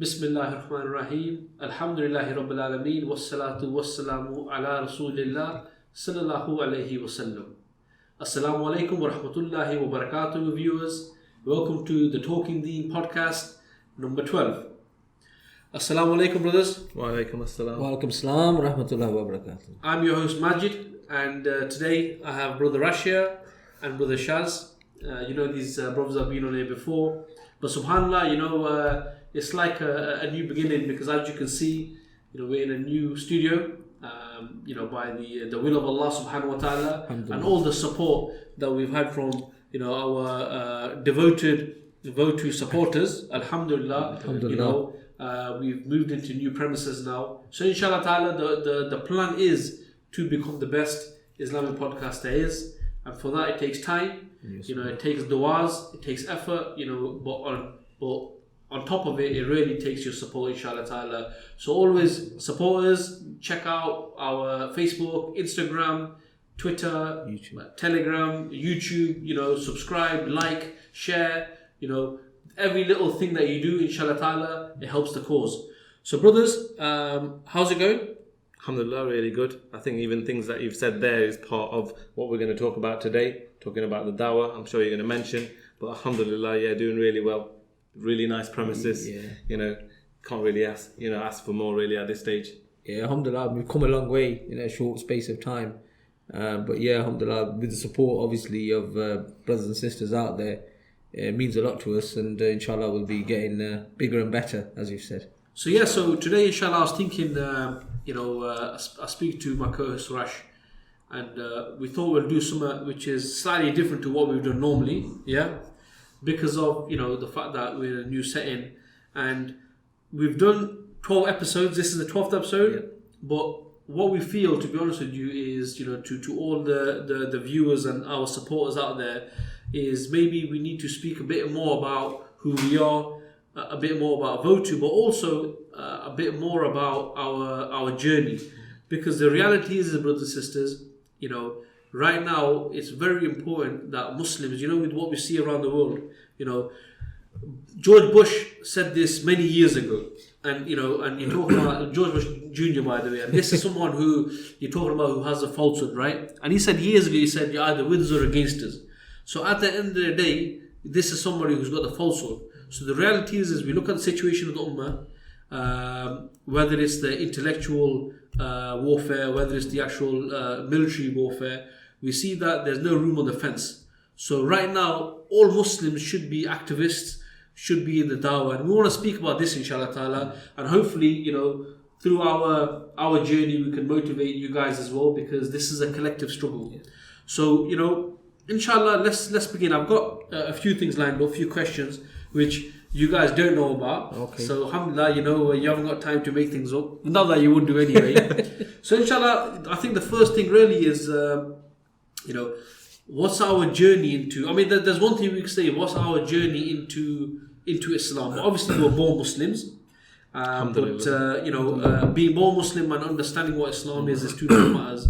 Bismillahirrahmanirrahim. Alhamdulillahi Rabbil Alameen. Wassalatu wassalamu ala Rasulillah sallallahu alayhi wasallam. Assalamu alaikum wa rahmatullahi wa barakatuh, viewers. Welcome to the Talking Deen podcast number 12. Assalamu alaikum, brothers. Wa alaikum assalam. Wa alaikum assalam wa rahmatullahi wa barakatuh. I'm your host Majid, and today I have brother Rashia and brother Shaz. These brothers have been on here before, but subhanallah, it's like a new beginning, because as you can see, we're in a new studio, by the will of Allah subhanahu wa ta'ala, and all the support that we've had from our devoted VOTU supporters. Alhamdulillah. We've moved into new premises now, so inshallah ta'ala the plan is to become the best Islamic podcast there is, and for that it takes time. Yes, it takes du'as, it takes effort, but on top of it, it really takes your support, inshallah ta'ala. So always support us. Check out our Facebook, Instagram, Twitter, YouTube. Telegram, YouTube. Subscribe, like, share. Every little thing that you do, inshallah ta'ala, it helps the cause. So brothers, how's it going? Alhamdulillah, really good. I think even things that you've said there is part of what we're going to talk about today. Talking about the Daw'ah, I'm sure you're going to mention. But alhamdulillah, doing really well. Really nice premises. Yeah. Can't really ask for more really at this stage. Yeah, alhamdulillah, we've come a long way in a short space of time. But yeah, alhamdulillah, with the support obviously of brothers and sisters out there, it means a lot to us, and inshallah we'll be getting bigger and better, as you've said. So today inshallah I was thinking, I speak to my co-host Rash, and we thought we'll do something which is slightly different to what we've done normally, because of the fact that we're in a new setting, and we've done 12 episodes. This is the 12th episode, but what we feel, to be honest with you, is to all the viewers and our supporters out there, is maybe we need to speak a bit more about who we are, a bit more about VOTU, but also a bit more about our journey, because the reality is, brothers and sisters, right now it's very important that Muslims, with what we see around the world, George Bush said this many years ago, and you're talking about George Bush Jr., by the way, and this is someone who you're talking about who has a falsehood, right? And he said years ago, you're either with us or against us. So at the end of the day, this is somebody who's got the falsehood. So the reality is we look at the situation of the Ummah, whether it's the intellectual warfare, whether it's the actual military warfare, we see that there's no room on the fence. So right now, all Muslims should be activists, should be in the Daw'ah. And we want to speak about this, inshallah ta'ala. And hopefully, through our journey, we can motivate you guys as well, because this is a collective struggle. Yeah. So, inshallah, let's begin. I've got a few things lined up, a few questions, which you guys don't know about. Okay. So, alhamdulillah, you haven't got time to make things up. Not that you would do anyway. So, inshallah, I think the first thing really is, what's our journey into... I mean, there's one thing we can say, what's our journey into Islam? Obviously, we're born Muslims. But, being born Muslim and understanding what Islam is two different matters.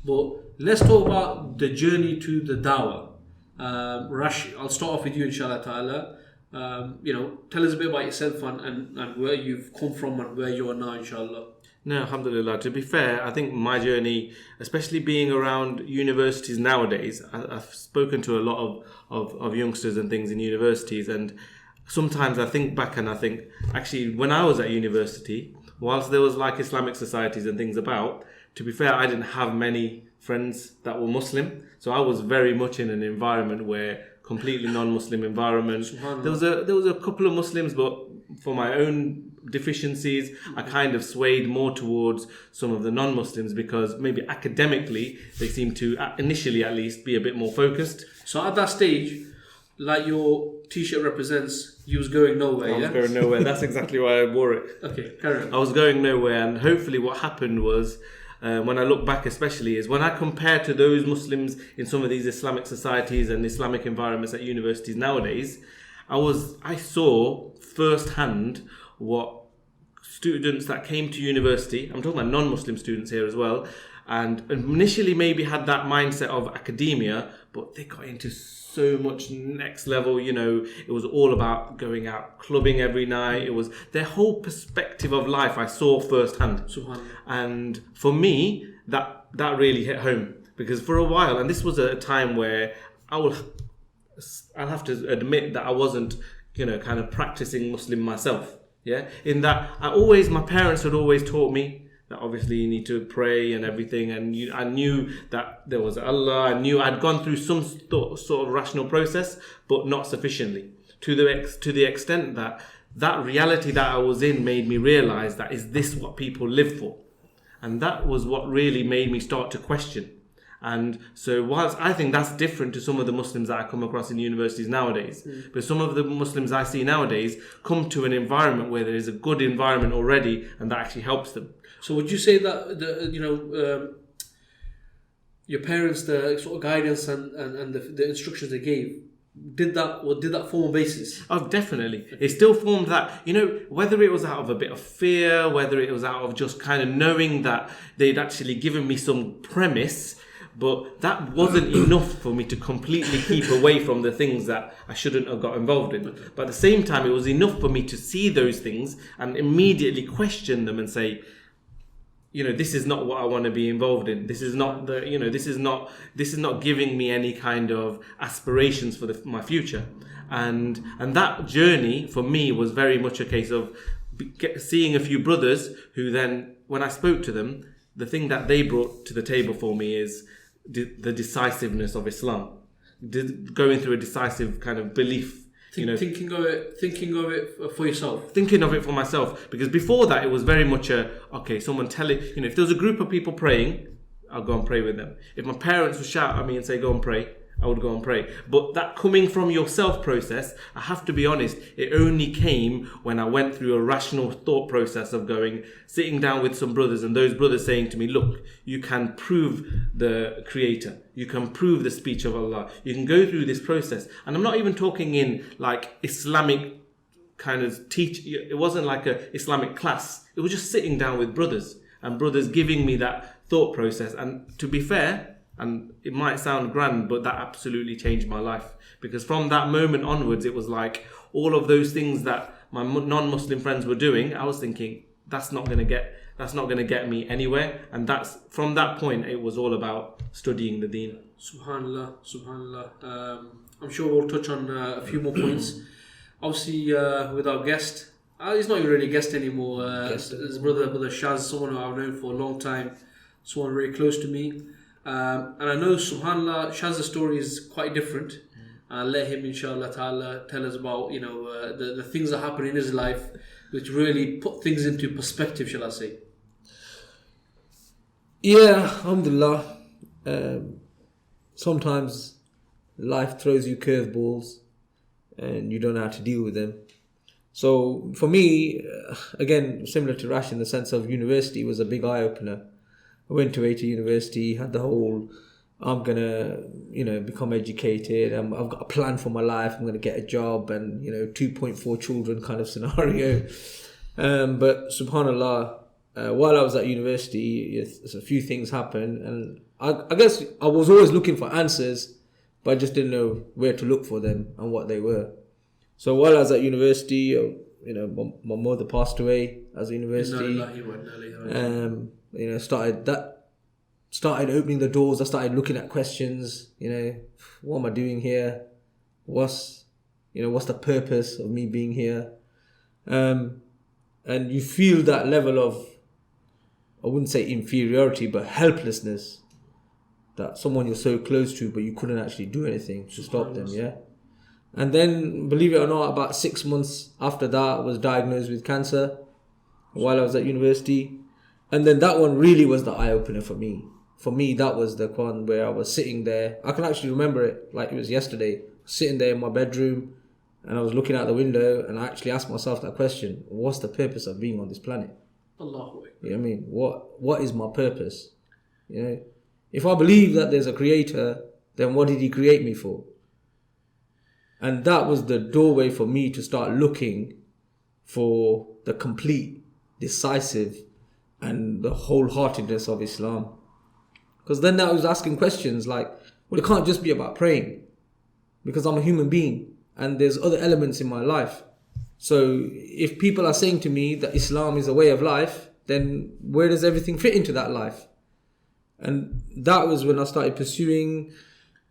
But let's talk about the journey to the Daw'ah. Rash, I'll start off with you, inshallah ta'ala. Tell us a bit about yourself and where you've come from and where you are now, inshallah. No, alhamdulillah. To be fair, I think my journey, especially being around universities nowadays, I've spoken to a lot of youngsters and things in universities, and sometimes I think back and I think, actually, when I was at university, whilst there was like Islamic societies and things about, to be fair, I didn't have many friends that were Muslim, so I was very much in an environment where completely non-Muslim environment. There was a couple of Muslims, but for my own deficiencies, I kind of swayed more towards some of the non-Muslims, because maybe academically they seem to, initially at least, be a bit more focused. So at that stage, like your t-shirt represents, you was going nowhere. I was going nowhere. That's exactly why I wore it. Okay, carry on. I was going nowhere, and hopefully what happened was, when I look back especially, is when I compare to those Muslims in some of these Islamic societies and Islamic environments at universities nowadays, I saw firsthand what students that came to university, I'm talking about non-Muslim students here as well, and initially maybe had that mindset of academia, but they got into so much next level. It was all about going out clubbing every night. It was their whole perspective of life I saw firsthand. Subhanallah. And for me, that really hit home, because for a while, and this was a time where I'll have to admit that I wasn't, kind of practicing Muslim myself. Yeah, in that my parents had always taught me that obviously you need to pray and everything, and I knew that there was Allah. I knew I'd gone through some sort of rational process, but not sufficiently to the extent that reality that I was in made me realize that, is this what people live for? And that was what really made me start to question. And so whilst I think that's different to some of the Muslims that I come across in universities nowadays, but some of the Muslims I see nowadays come to an environment where there is a good environment already, and that actually helps them. So would you say that your parents, the sort of guidance and the instructions they gave, did that form a basis? Oh, definitely. It still formed that, whether it was out of a bit of fear, whether it was out of just kind of knowing that they'd actually given me some premise, but that wasn't enough for me to completely keep away from the things that I shouldn't have got involved in. But at the same time, it was enough for me to see those things and immediately question them and say, this is not what I want to be involved in. This is not this is not giving me any kind of aspirations for my future. And that journey for me was very much a case of seeing a few brothers who then, when I spoke to them, the thing that they brought to the table for me is the decisiveness of Islam, going through a decisive kind of belief. Thinking of it for yourself. Thinking of it for myself, because before that it was very much someone telling, if there was a group of people praying, I'll go and pray with them. If my parents would shout at me and say go and pray, I would go and pray. But that coming from yourself process, I have to be honest, it only came when I went through a rational thought process of sitting down with some brothers, and those brothers saying to me, look, you can prove the Creator. You can prove the speech of Allah. You can go through this process. And I'm not even talking in like Islamic kind of teach. It wasn't like a Islamic class. It was just sitting down with brothers, and brothers giving me that thought process. And to be fair, and it might sound grand, but that absolutely changed my life. Because from that moment onwards, it was like all of those things that my non-Muslim friends were doing, I was thinking, that's not going to get me anywhere. And from that point, it was all about studying the Deen. Subhanallah. I'm sure we'll touch on a few more points. Obviously, with our guest, he's not even really a guest anymore. His brother Shaz, someone who I've known for a long time, someone very close to me. And I know, subhanAllah, Shaz's story is quite different. I'll let him, inshallah ta'ala, tell us about, the things that happen in his life, which really put things into perspective, shall I say. Yeah, alhamdulillah. Sometimes life throws you curveballs and you don't know how to deal with them. So for me, again, similar to Rash in the sense of university was a big eye-opener. I went away to university, had the whole, I'm going to, become educated. I've got a plan for my life. I'm going to get a job and, 2.4 children kind of scenario. But subhanAllah, while I was at university, a few things happened. And I guess I was always looking for answers, but I just didn't know where to look for them and what they were. So while I was at university, my mother passed away as a university. Started opening the doors. I started looking at questions. What am I doing here? What's the purpose of me being here? And you feel that level of, I wouldn't say inferiority, but helplessness, that someone you're so close to, but you couldn't actually do anything to stop them. Yeah. And then, believe it or not, about 6 months after that, I was diagnosed with cancer while I was at university. And then that one really was the eye-opener for me. For me, that was the one where I was sitting there. I can actually remember it like it was yesterday. Sitting there in my bedroom and I was looking out the window and I actually asked myself that question. What's the purpose of being on this planet? Allahu Akbar. You know what I mean? What is my purpose? If I believe that there's a creator, then what did he create me for? And that was the doorway for me to start looking for the complete, decisive, and the wholeheartedness of Islam. Because then I was asking questions like, well, it can't just be about praying, because I'm a human being and there's other elements in my life. So if people are saying to me that Islam is a way of life, then where does everything fit into that life? And that was when I started pursuing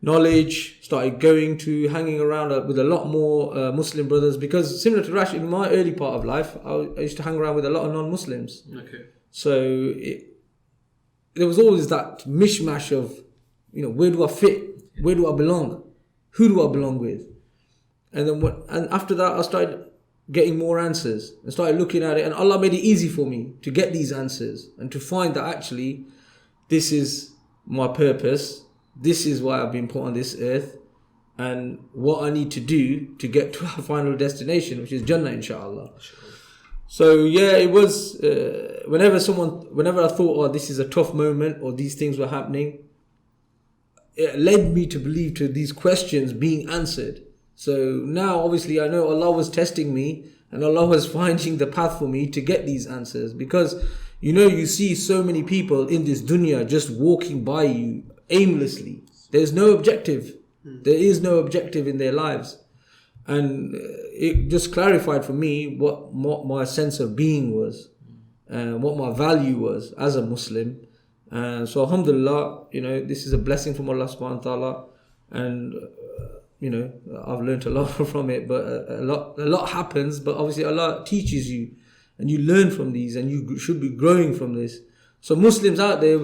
knowledge, started hanging around with a lot more Muslim brothers, because similar to Rash, in my early part of life, I used to hang around with a lot of non-Muslims. Okay. So there was always that mishmash of, where do I fit? Where do I belong? Who do I belong with? And then after that, I started getting more answers and started looking at it, and Allah made it easy for me to get these answers and to find that actually this is my purpose. This is why I've been put on this earth, and what I need to do to get to our final destination, which is Jannah, inshallah. So yeah, it was whenever I thought, this is a tough moment, or these things were happening, it led me to believe to these questions being answered. So now obviously I know Allah was testing me, and Allah was finding the path for me to get these answers, because you see so many people in this dunya just walking by you aimlessly. There's no objective. There is no objective in their lives. And it just clarified for me what my sense of being was, and what my value was as a Muslim. And so alhamdulillah, this is a blessing from Allah subhanahu wa ta'ala. And I've learned a lot from it, but a lot happens, but obviously Allah teaches you, and you learn from these, and you should be growing from this. So Muslims out there,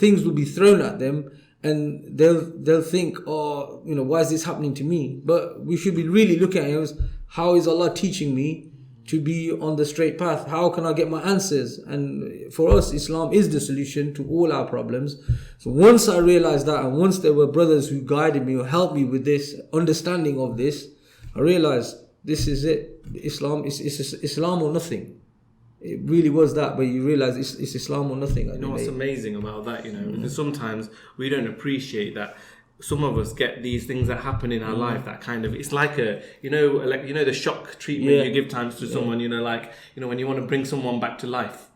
things will be thrown at them, and they'll think, why is this happening to me? But we should be really looking at it as, how is Allah teaching me to be on the straight path? How can I get my answers? And for us, Islam is the solution to all our problems. So once I realized that, and once there were brothers who guided me or helped me with this understanding of this, I realized this is it. Islam is Islam or nothing. It really was that, but you realize it's Islam or nothing. What's amazing about that, because sometimes we don't appreciate that. Some of us get these things that happen in our life that kind of, it's like the shock treatment you give times to someone, when you want to bring someone back to life.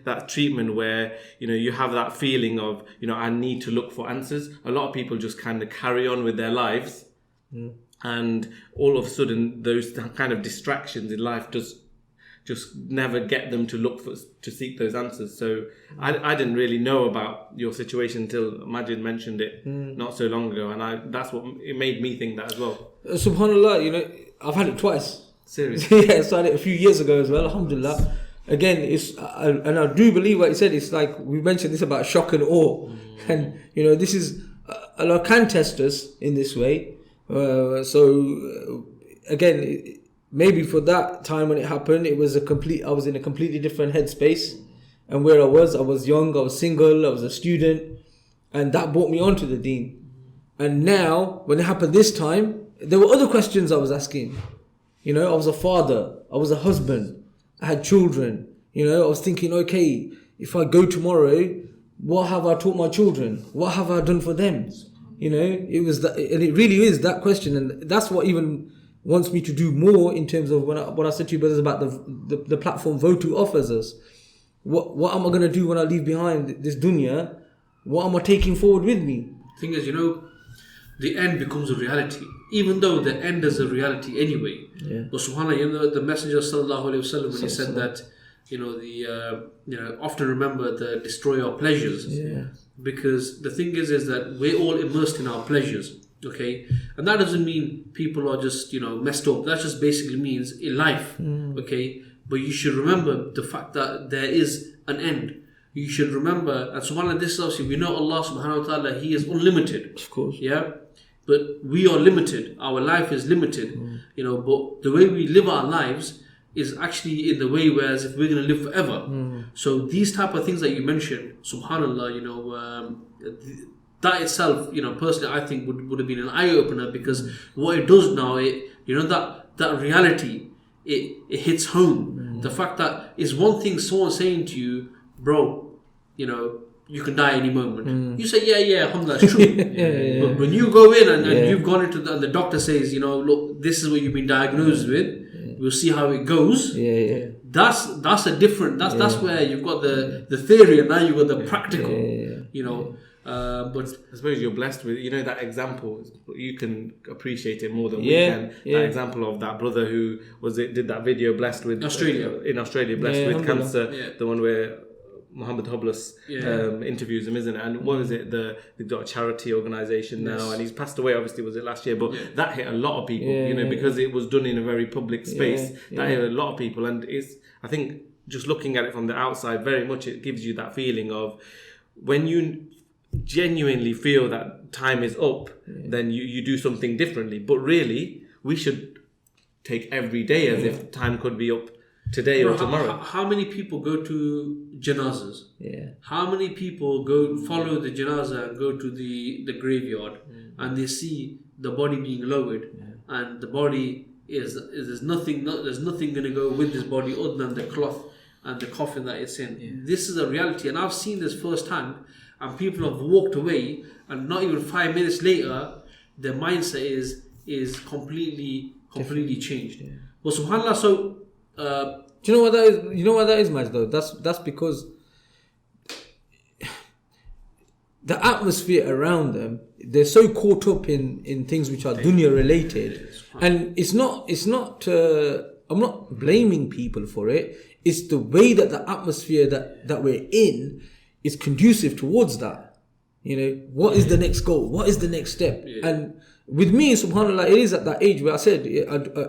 That treatment where, you have that feeling of, I need to look for answers. A lot of people just kind of carry on with their lives, and all of a sudden those kind of distractions in life just never get them to seek those answers. So I didn't really know about your situation until Majid mentioned it not so long ago, and that's what it made me think that as well. Subhanallah, I've had it twice. Seriously? Yeah, I started a few years ago as well, alhamdulillah. Again, and I do believe what you said. It's like we mentioned this about shock and awe, and this is Allah can test us in this way. So again, maybe for that time when it happened, I was in a completely different headspace, and where I was young, I was single, I was a student, and that brought me onto the Deen. And now, when it happened this time, there were other questions I was asking. I was a father, I was a husband, I had children. I was thinking, okay, if I go tomorrow, what have I taught my children? What have I done for them? It was that, and it really is that question, and that's what even wants me to do more in terms of what I said to you brothers about the platform VOTU offers us. What am I going to do when I leave behind this dunya? What am I taking forward with me? The thing is, the end becomes a reality, even though the end is a reality anyway. Yeah. But subhanAllah, the Messenger sallallahu alaihi wasallam, when he said that, often remember the destroyer of pleasures. Yeah. Because the thing is that we're all immersed in our pleasures. Okay, and that doesn't mean people are just messed up. That just basically means in life. Okay, but you should remember the fact that there is an end. You should remember, and subhanAllah, this is obviously, we know Allah subhanahu wa ta'ala, He is unlimited. Of course. Yeah, but we are limited. Our life is limited. But the way we live our lives is actually in the way whereas if we're going to live forever. So these type of things that you mentioned, subhanAllah, that itself, personally, I think would have been an eye opener, because what it does now, that reality, it hits home. The fact that it's one thing someone saying to you, bro, you can die any moment. You say, yeah, alhamdulillah, it's true. But when you go in and you've gone into and the doctor says, look, this is what you've been diagnosed with. We'll see how it goes. That's a different. That's where you've got the theory, and now you've got the practical. But I suppose you're blessed with, that example. You can appreciate it more than we Yeah, can. yeah. That example of that brother who did that video blessed with Australia. blessed Yeah, with alhamdulillah. cancer. Yeah. The one where Muhammad Hoblos Yeah. interviews him, isn't it? And what is it? They've got a charity organisation now, Yes. and he's passed away. Obviously, was it last year? But that hit a lot of people, Yeah, because it was done in a very public space. Yeah, That hit a lot of people, and I think just looking at it from the outside, very much it gives you that feeling of when you genuinely feel that time is up, then you do something differently. But really, we should take every day as if time could be up today or tomorrow. How many people go to janazas? Yeah. How many people go follow the janazah and go to the graveyard and they see the body being lowered and the body is there's nothing going to go with this body other than the cloth and the coffin that it's in. This is a reality, and I've seen this firsthand. And people have walked away, and not even 5 minutes later, their mindset is completely changed. Yeah. But subhanallah, so Do you know what that is? You know what that is, Maj, though? That's because the atmosphere around them, they're so caught up in things which are dunya related, and it's not. I'm not blaming people for it. It's the way that the atmosphere that we're in is conducive towards that. What is the next goal? What is the next step? Yeah. And with me, subhanAllah, it is at that age where I said,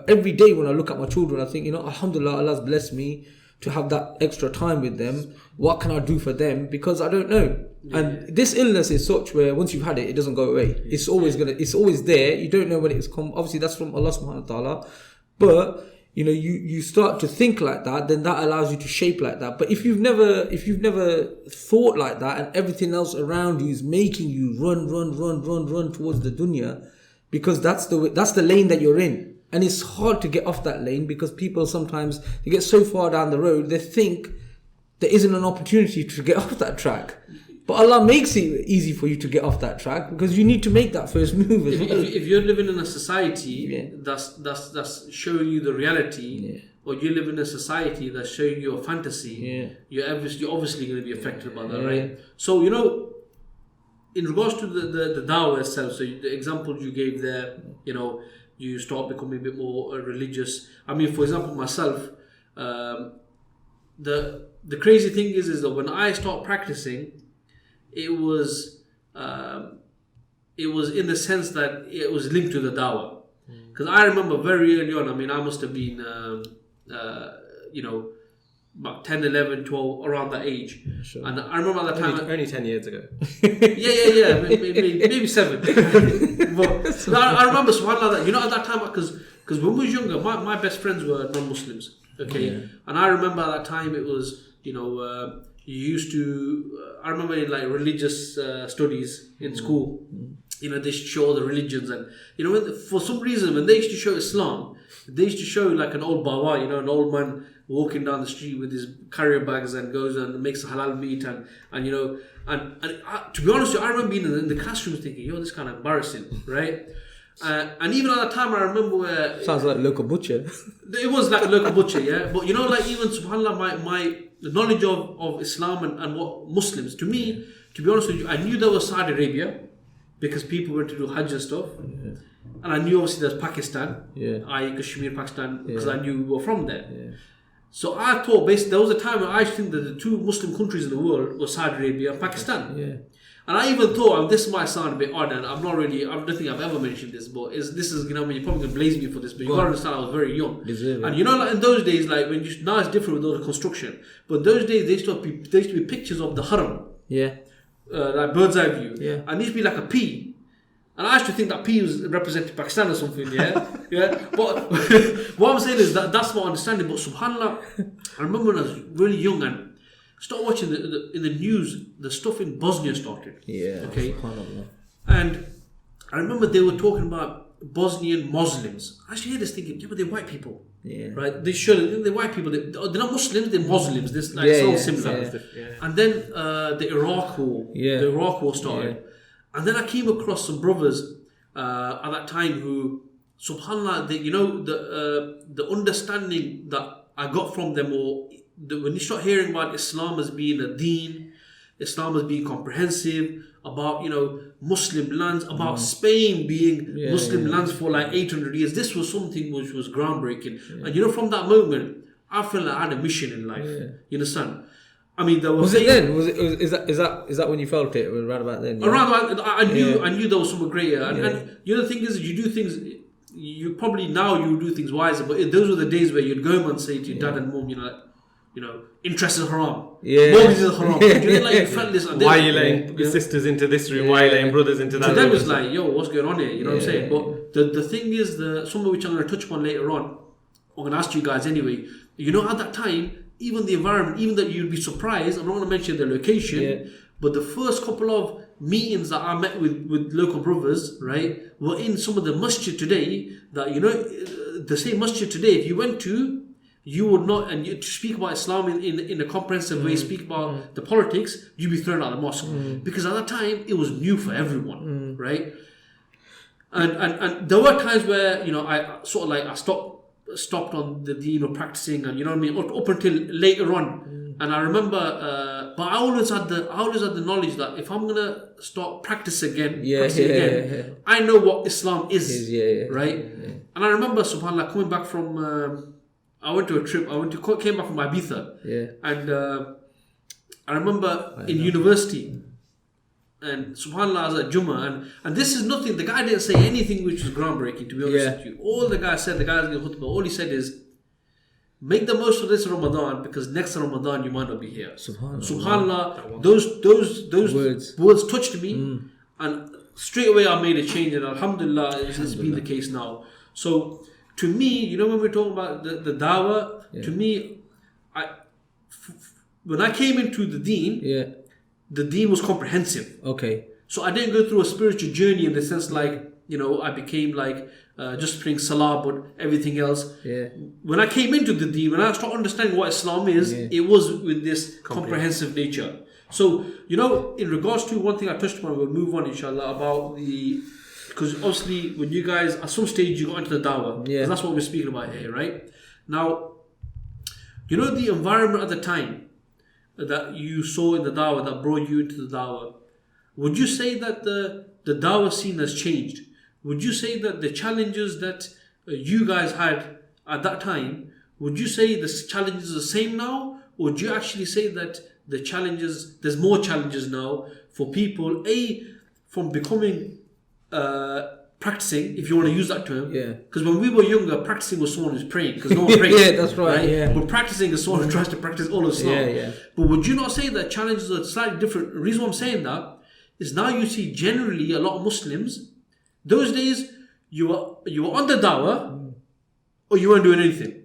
every day when I look at my children, I think, alhamdulillah, Allah's blessed me to have that extra time with them. What can I do for them? Because I don't know. Yeah. And this illness is such where once you've had it, it doesn't go away. Yeah. It's always there. You don't know when it's come. Obviously, that's from Allah subhanahu wa ta'ala. But you start to think like that, then that allows you to shape like that. But if you've never thought like that, and everything else around you is making you run towards the dunya, because that's the lane that you're in, and it's hard to get off that lane because people sometimes they get so far down the road they think there isn't an opportunity to get off that track. But Allah makes it easy for you to get off that track because you need to make that first move as well. If you're living in a society that's showing you the reality, or you live in a society that's showing you a fantasy, you're obviously going to be affected by that, right? So, in regards to the dawah itself, so the examples you gave there, you start becoming a bit more religious. I mean, for example, myself, the crazy thing is that when I start practicing, it was in the sense that it was linked to the dawah. Because I remember very early on, I mean, I must have been, about 10, 11, 12, around that age. Sure. And I remember at that time... Only 10 years ago. Yeah, maybe 7. But I remember, subhanAllah, that, at that time, because when we was younger, my best friends were non-Muslims, okay? Yeah. And I remember at that time, it was, you used to... I remember in like religious studies in school, they used to show the religions, and for some reason when they used to show Islam, they used to show like an old bawa, an old man walking down the street with his carrier bags and goes and makes halal meat, and to be honest with you, I remember being in the classroom thinking, this is kind of embarrassing, right? And even at that time, I remember where... Sounds like a local butcher. It was like a local butcher, yeah. But like even, subhanAllah, my knowledge of Islam and what Muslims, to me, to be honest with you, I knew there was Saudi Arabia because people went to do Hajj and stuff. Yeah. And I knew obviously there's Pakistan, i.e. Kashmir, Pakistan, because I knew we were from there. Yeah. So I thought, basically, there was a time when I think that the two Muslim countries in the world were Saudi Arabia and Pakistan. Yeah. And I even thought, and this might sound a bit odd, and I don't think I've ever mentioned this, but this is, you're probably going to blaze me for this, but you got to understand I was very young. And like in those days, like now it's different with all the construction, but those days there used to be pictures of the haram. Yeah. Like bird's eye view. Yeah. And there used to be like a P. And I used to think that P was representing Pakistan or something, yeah? Yeah. But what I'm saying is that's my understanding, but subhanAllah, I remember when I was really young and start watching in the news, the stuff in Bosnia started. Yeah. Okay. And I remember they were talking about Bosnian Muslims. I actually hear this thinking, but they're white people. Yeah. Right? They should. They're white people. They're not Muslims. They're Muslims. This sounds similar. Yeah. And then the Iraq War started. Yeah. And then I came across some brothers at that time who, subhanAllah, the understanding that I got from them, or when you start hearing about Islam as being a deen, Islam as being comprehensive, about, you know, Muslim lands, about Spain being Muslim lands for like 800 years. This was something which was groundbreaking. And, you know, from that moment, I felt like I had a mission in life. You understand? I mean, there was it then? Is that when you felt it? Around about then? Yeah? Around about, I knew there was something greater. And you know, the thing is, you do things. You probably now you do things wiser, but those were the days where you'd go home and say to your dad and mom, you know, interest is haram. Mortgage is haram. You know, like, you felt this. Why are you letting your sisters into this room? Why are you letting brothers into that room? So that was like, yo, what's going on here? You know what I'm saying? But the thing is, something which I'm going to touch upon later on, I'm going to ask you guys anyway. You know, at that time, even the environment, even that you'd be surprised, I'm not going to mention the location, but the first couple of meetings that I met with local brothers, right, were in some of the masjid today, that, you know, the same masjid today, if you went to, you would not, and you, to speak about Islam in a comprehensive way, speak about the politics, you'd be thrown out of the mosque. Because at that time, it was new for everyone, right? And there were times where, you know, I sort of like, I stopped on the deen of practicing, and, you know what I mean, up until later on. And I remember, but I always had the knowledge that if I'm gonna start practicing again, I know what Islam is, right? And I remember, subhanAllah, coming back from, I went to a trip. Came back from Ibiza, and I remember in university. And subhanAllah, I was at Jummah, and this is nothing, the guy didn't say anything which was groundbreaking, to be honest with you. All the guy said, the guy was giving khutbah, all he said is, make the most of this Ramadan, because next Ramadan you might not be here. Subhanallah, those words touched me, and straight away I made a change, and alhamdulillah, it's been the case now. So, to me, you know, when we're talking about the dawah, to me, when I came into the deen, the deen was comprehensive. Okay. So I didn't go through a spiritual journey in the sense like, you know, I became like just praying salah, but everything else. When I came into the deen, when I started understanding what Islam is, it was with this comprehensive nature. So, you know, in regards to one thing I touched upon, we'll move on inshallah, about because obviously when you guys, at some stage you got into the dawah, because that's what we're speaking about here, right? Now, you know, the environment at the time that you saw in the dawah that brought you into the dawah, would you say that the dawah scene has changed? Would you say that the challenges that you guys had at that time, would you say the challenges are the same now? Or would you actually say that there's more challenges now for people, from becoming practicing, if you want to use that term, because when we were younger, practicing was someone who's praying, because no one prays. That's right. But practicing is someone who tries to practice all of Islam. But would you not say that challenges are slightly different? The reason why I'm saying that is now you see generally a lot of Muslims, those days you were on the dawah or you weren't doing anything.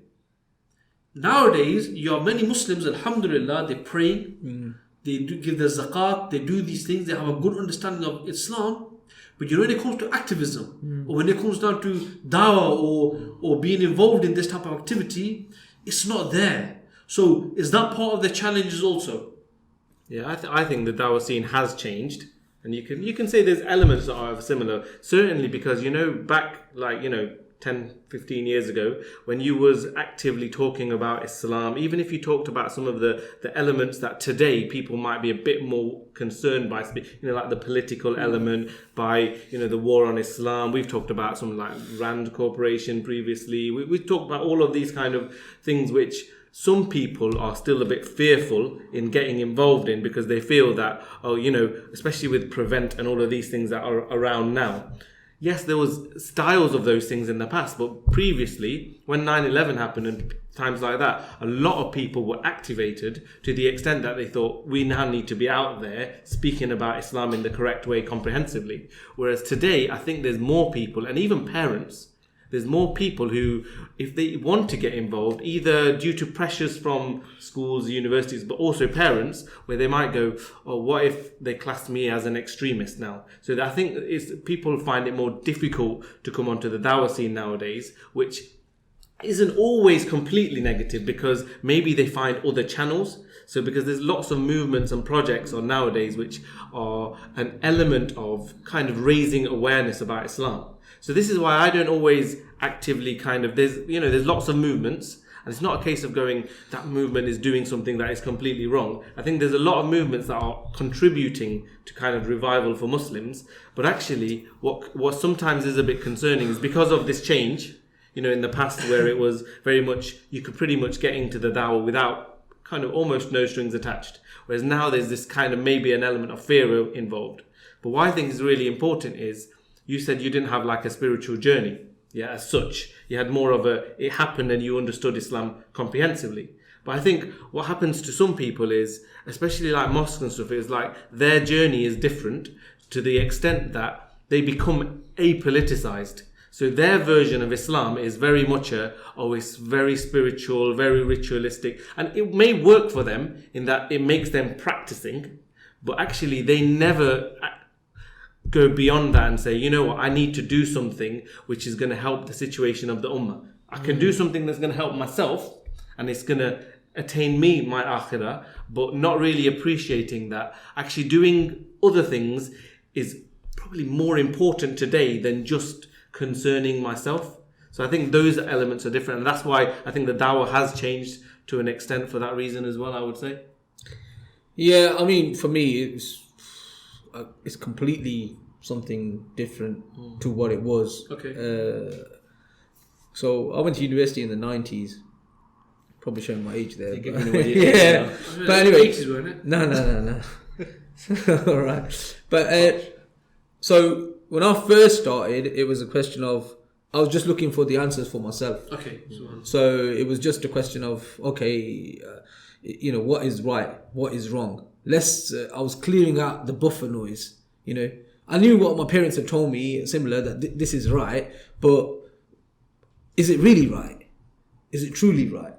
Nowadays, you have many Muslims, alhamdulillah, they're praying, they do give their zakat, they do these things, they have a good understanding of Islam. But you know, when it comes to activism, or when it comes down to dawah or being involved in this type of activity, it's not there. So is that part of the challenges also? Yeah, I think the dawah scene has changed, and you can say there's elements that are similar. Certainly, because, you know, back, like, you know, 10, 15 years ago, when you was actively talking about Islam, even if you talked about some of the elements that today people might be a bit more concerned by, you know, like the political element, by, you know, the war on Islam. We've talked about some like Rand Corporation previously. We've talked about all of these kind of things which some people are still a bit fearful in getting involved in, because they feel that, oh, you know, especially with Prevent and all of these things that are around now. Yes, there was styles of those things in the past, but previously, when 9/11 happened and times like that, a lot of people were activated to the extent that they thought, we now need to be out there speaking about Islam in the correct way, comprehensively. Whereas today, I think there's more people, and even parents, there's more people who, if they want to get involved, either due to pressures from schools, universities, but also parents, where they might go, oh, what if they class me as an extremist now? So I think people find it more difficult to come onto the dawah scene nowadays, which isn't always completely negative, because maybe they find other channels. So because there's lots of movements and projects on nowadays which are an element of kind of raising awareness about Islam. So this is why I don't always actively there's lots of movements, And it's not a case of going, that movement is doing something that is completely wrong. I think there's a lot of movements that are contributing to kind of revival for Muslims. But actually, what sometimes is a bit concerning is because of this change, in the past where it was very much, you could pretty much get into the dawah without kind of almost no strings attached. Whereas now there's this kind of maybe an element of fear involved. But what I think is really important is, you said you didn't have like a spiritual journey, as such. You had more of it happened and you understood Islam comprehensively. But I think what happens to some people is, especially like mosques and stuff, is like their journey is different to the extent that they become apoliticized. So their version of Islam is very much it's very spiritual, very ritualistic. And it may work for them in that it makes them practicing, but actually they never go beyond that and say, you know what, I need to do something which is going to help the situation of the ummah. I can do something that's going to help myself and it's going to attain me, my akhirah, but not really appreciating that actually doing other things is probably more important today than just concerning myself. So I think those elements are different, and that's why I think the dawah has changed to an extent for that reason as well, I would say. Yeah, I mean, for me, it's completely something different to what it was. Okay. So I went to university in the 90s. Probably showing my age there. You're giving away yeah. But anyway, 80s, weren't it? No. All right. But so when I first started, it was a question of, I was just looking for the answers for myself. Okay. So it was just a question of, okay, what is right, what is wrong. I was clearing out the buffer noise. I knew what my parents had told me, similar, that this is right, but is it really right? Is it truly right?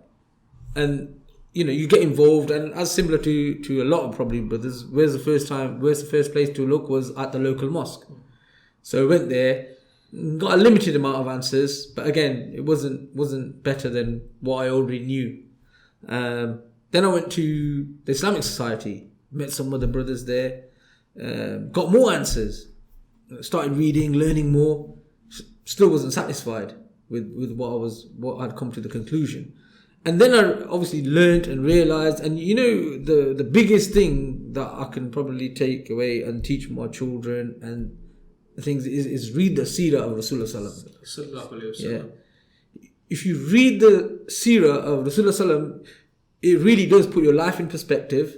And you get involved, and as similar to a lot of probably brothers, where's the first place to look was at the local mosque. So I went there, got a limited amount of answers, but again, it wasn't better than what I already knew. Then I went to the Islamic Society, met some other brothers there, got more answers, started reading, learning more. Still wasn't satisfied with what I'd come to the conclusion. And then I obviously learned and realized, and the biggest thing that I can probably take away and teach my children and things is read the seerah of Rasulullah sallallahu alaihi wasallam. Yeah. If you read the seerah of Rasulullah sallallahu, it really does put your life in perspective.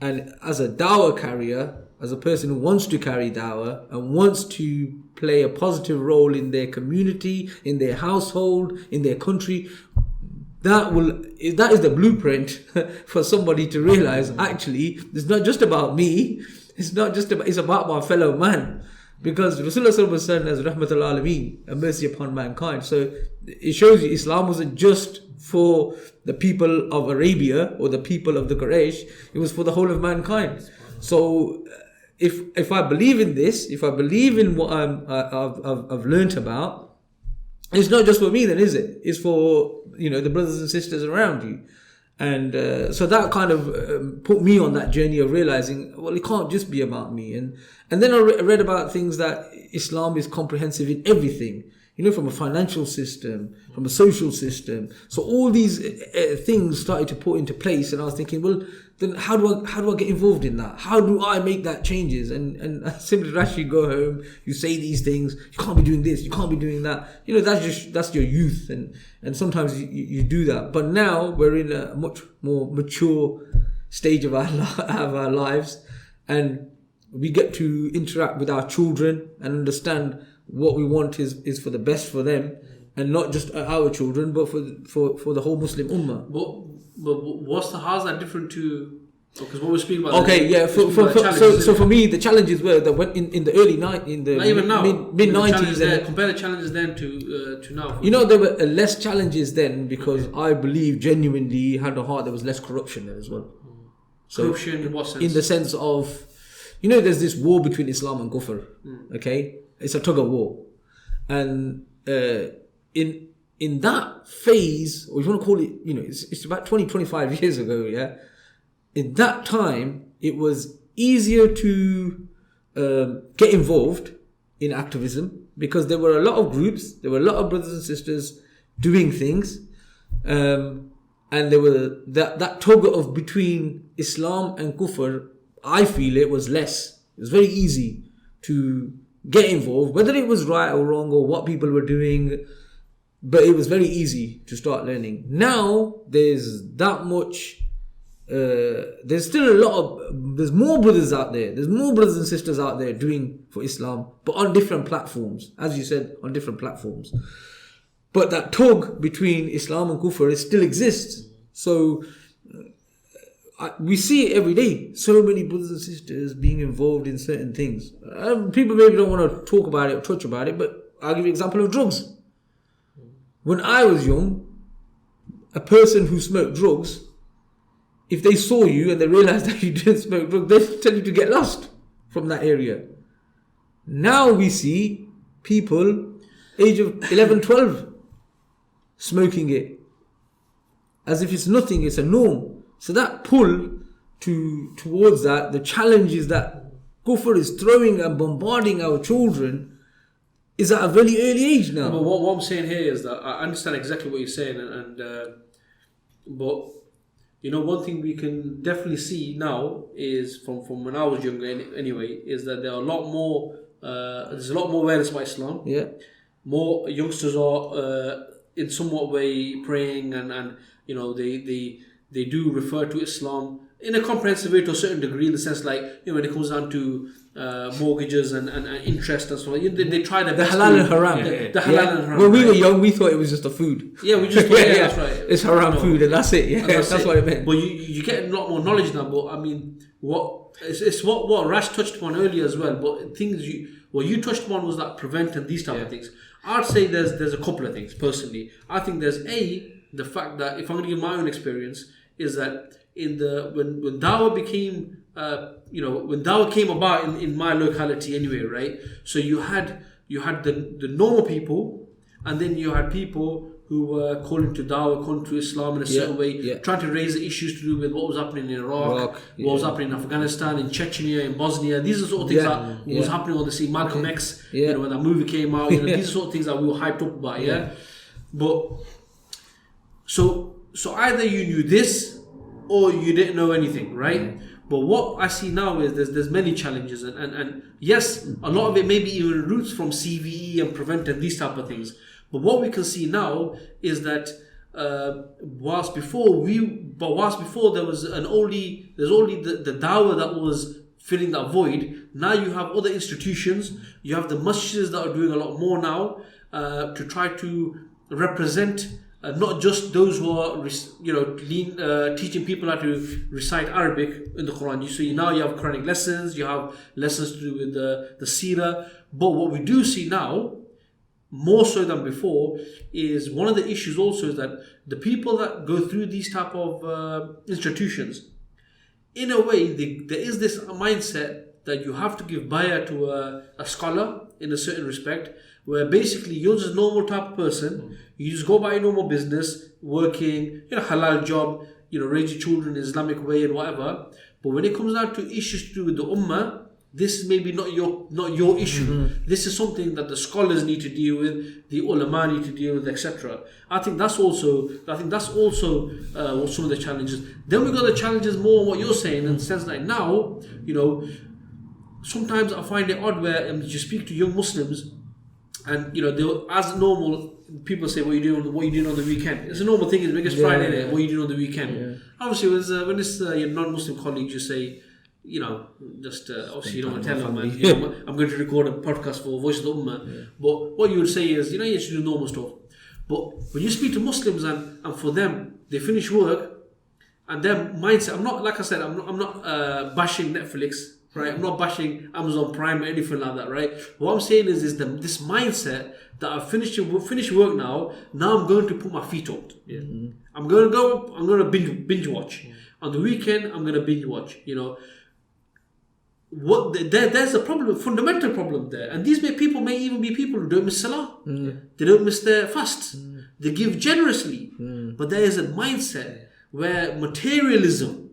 And as a dawah carrier, as a person who wants to carry dawah and wants to play a positive role in their community, in their household, in their country, that is the blueprint for somebody to realize, actually, it's not just about me. It's about my fellow man. Because Rasulullah was sent as Rahmatul Alameen, a mercy upon mankind. So it shows you Islam wasn't just for the people of Arabia or the people of the Quraysh. It was for the whole of mankind. So if I believe in this, if I believe in what I've learnt about, it's not just for me then, is it? It's for the brothers and sisters around you. And so that kind of put me on that journey of realizing, well, it can't just be about me. And then I read about things that Islam is comprehensive in everything, from a financial system, from a social system. So all these things started to put into place, and I was thinking, well, then how do I get involved in that? How do I make that changes? And simply, Rashi, go home, you say these things, you can't be doing this, you can't be doing that. That's your youth, and sometimes you do that. But now we're in a much more mature stage of our lives, and we get to interact with our children and understand what we want is for the best for them, and not just our children, but for the whole Muslim Ummah. How's that different to? Because what we're speaking about. Okay, yeah. So for me, the challenges were that when in the early mid 90s, compare the challenges then to now. There were less challenges then because I believe genuinely, hand on heart, there was less corruption there as well. So corruption in what sense? In the sense of, there's this war between Islam and Kufr. Okay, it's a tug of war, and in that phase, or if you want to call it, it's about 25 years ago, yeah. In that time, it was easier to get involved in activism because there were a lot of groups, there were a lot of brothers and sisters doing things. And there were that tug of between Islam and Kufr. I feel it was less. It was very easy to get involved, whether it was right or wrong or what people were doing, but it was very easy to start learning. Now there's that much. There's still a lot of. There's more brothers out there. There's more brothers and sisters out there doing for Islam, but on different platforms, as you said, on different platforms. But that tug between Islam and Kufr, it still exists. So we see it every day. So many brothers and sisters being involved in certain things. People maybe don't want to talk about it or touch about it, but I'll give you an example of drugs. When I was young, a person who smoked drugs, if they saw you and they realized that you didn't smoke drugs, they'd tell you to get lost from that area. Now we see people age of 11, 12 smoking it as if it's nothing, it's a norm. So that pull towards that, the challenges that Kufr is throwing and bombarding our children is at a very early age now. But what I'm saying here is that I understand exactly what you're saying, but you know, one thing we can definitely see now is from when I was younger anyway, is that there are a lot more. There's a lot more awareness about Islam. Yeah, more youngsters are in somewhat way praying, and you know they do refer to Islam in a comprehensive way to a certain degree, in the sense like, you know, when it comes down to mortgages and interest and so on, they try their best. The halal and haram. The halal and haram. When we were young, we thought it was just a food. Yeah, we just thought, yeah, that's right. It's haram food, and that's it. Yeah, that's what it meant. But you get a lot more knowledge now. But I mean, it's what Rash touched upon earlier as well. But things you touched upon was that prevent and these type of things. I'd say there's a couple of things personally. I think there's the fact that, if I'm going to give my own experience, is that when Daw'ah became when Daw'ah came about in my locality anyway, right? So you had the normal people, and then you had people who were calling to Daw'ah, calling to Islam in a certain way, trying to raise the issues to do with what was happening in Iraq, what was happening in Afghanistan, in Chechnya, in Bosnia. These are sort of things that was happening on the scene. Malcolm X, you know, when that movie came out, you know, these are sort of things that we were hyped up about, But so either you knew this or you didn't know anything, right? But what I see now is there's many challenges, and yes, a lot of it maybe even roots from CVE and prevent and these type of things. But what we can see now is that whilst before there's only the Dawah that was filling that void. Now you have other institutions, you have the masjids that are doing a lot more now to try to represent not just those who are teaching people how to recite Arabic in the Quran. Now you have Quranic lessons, you have lessons to do with the seerah. But what we do see now, more so than before, is one of the issues also is that the people that go through these type of institutions, in a way, there is this mindset that you have to give bayah to a scholar in a certain respect, where basically you're just a normal type of person. You just go by your normal business, working, halal job, raise your children in Islamic way and whatever. But when it comes down to issues to do with the ummah, this is maybe not your issue. Mm-hmm. This is something that the scholars need to deal with, the ulama need to deal with, etc. I think that's also some of the challenges. Then we got the challenges more on what you're saying, in the sense that now, sometimes I find it odd where you speak to young Muslims, and they'll, as normal, people say, what you doing on the weekend? It's a normal thing. It's biggest Friday there. What you doing on the weekend? Yeah. Obviously, when it's your non-Muslim colleagues, you say, obviously you don't want to tell them, I'm going to record a podcast for Voice of the Ummah. Yeah. But what you would say is, you should do normal stuff. But when you speak to Muslims and for them, they finish work and their mindset, I'm not bashing Netflix, right? I'm not bashing Amazon Prime or anything like that, right? What I'm saying is this mindset that I've finished work now I'm going to put my feet up. Yeah. Mm-hmm. I'm going to binge watch. Yeah. On the weekend, I'm going to binge watch, There's a fundamental problem there. And these people may even be people who don't miss Salah. Mm. They don't miss their fast. Mm. They give generously. Mm. But there is a mindset where materialism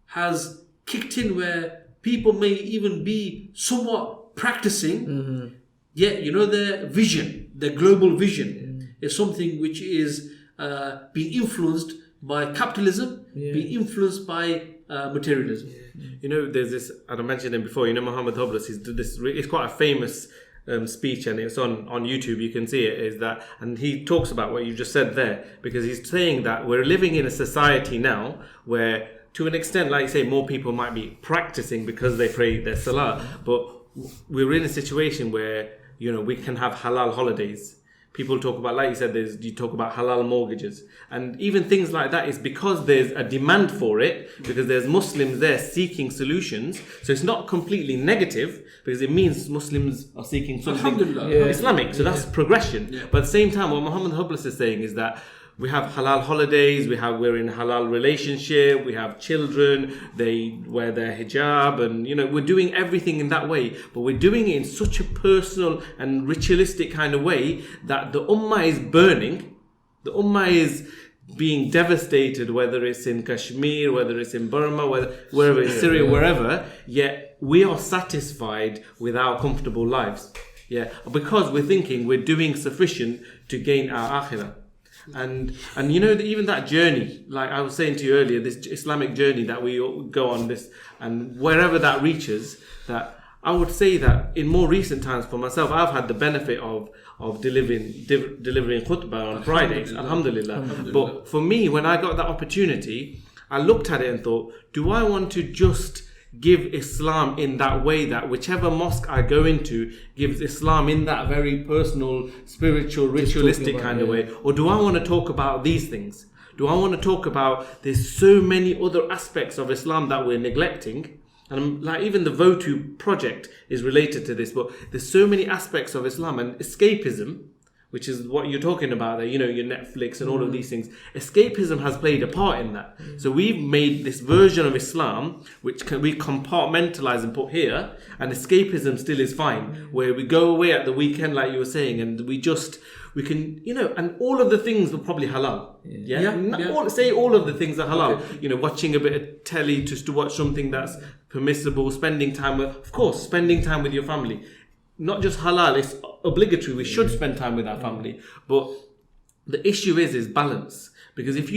has kicked in, where people may even be somewhat practicing, yet their vision, their global vision is something which is being influenced by capitalism, being influenced by materialism. You know, there's this, and I mentioned him before, you know, Muhammad Hoblis, he's did this, it's quite a famous speech, and it's on YouTube, you can see it, is that, and he talks about what you just said there, because he's saying that we're living in a society now where, to an extent, like you say, more people might be practicing because they pray their salah, but we're in a situation where, you know, we can have halal holidays. People talk about, like you said, you talk about halal mortgages. And even things like that is because there's a demand for it, because there's Muslims there seeking solutions. So it's not completely negative, because it means Muslims are seeking something Islamic. So that's progression. Yeah. But at the same time, what Muhammad Hublis is saying is that we have halal holidays, we're in a halal relationship, we have children, they wear their hijab, and you know, we're doing everything in that way, but we're doing it in such a personal and ritualistic kind of way that the ummah is burning, the ummah is being devastated, whether it's in Kashmir, whether it's in Burma, wherever it's Syria, wherever, yet we are satisfied with our comfortable lives. Yeah, because we're thinking we're doing sufficient to gain our akhirah. And you know, even that journey, like I was saying to you earlier, this Islamic journey that we go on this, and wherever that reaches, that I would say that in more recent times for myself, I've had the benefit of delivering khutbah on Fridays, alhamdulillah. But for me, when I got that opportunity, I looked at it and thought, do I want to just give Islam in that way, that whichever mosque I go into gives Islam in that very personal, spiritual, ritualistic kind of way? Or do I want to talk about these things? Do I want to talk about there's so many other aspects of Islam that we're neglecting? And like even the VOTU project is related to this, but there's so many aspects of Islam, and escapism, which is what you're talking about there, you know, your Netflix and all of these things. Escapism has played a part in that. So we've made this version of Islam, which we compartmentalize and put here, and escapism still is fine, where we go away at the weekend, like you were saying, and we can, you know, and all of the things are probably halal. Say all of the things are halal. Okay. You know, watching a bit of telly just to watch something that's permissible, spending time with your family. Not just halal, it's obligatory. We should spend time with our family. But the issue is balance. Because if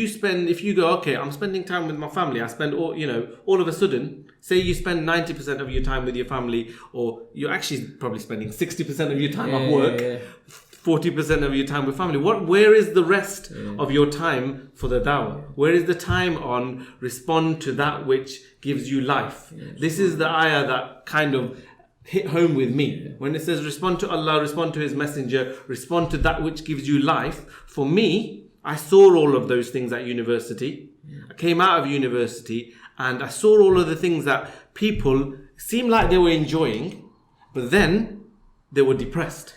you go, okay, I'm spending time with my family, I spend all of a sudden, say you spend 90% of your time with your family, or you're actually probably spending 60% of your time at work, 40% of your time with family. Where is the rest of your time for the dawah? Where is the time on respond to that which gives you life? This is the ayah that kind of hit home with me. When it says respond to Allah, respond to His Messenger, respond to that which gives you life. For me, I saw all of those things at university. I came out of university and I saw all of the things that people seemed like they were enjoying, but then they were depressed.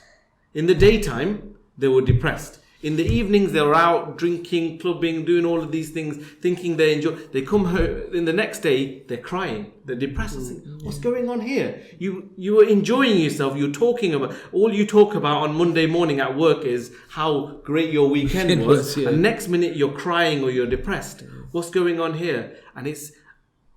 In the daytime, they were depressed. In the evenings, they were out drinking, clubbing, doing all of these things, thinking they enjoy. They come home, in the next day, they're crying, they're depressed. What's going on here? You were enjoying yourself. You're talking about, all you talk about on Monday morning at work is how great your weekend was. And next minute, you're crying or you're depressed. What's going on here? And it's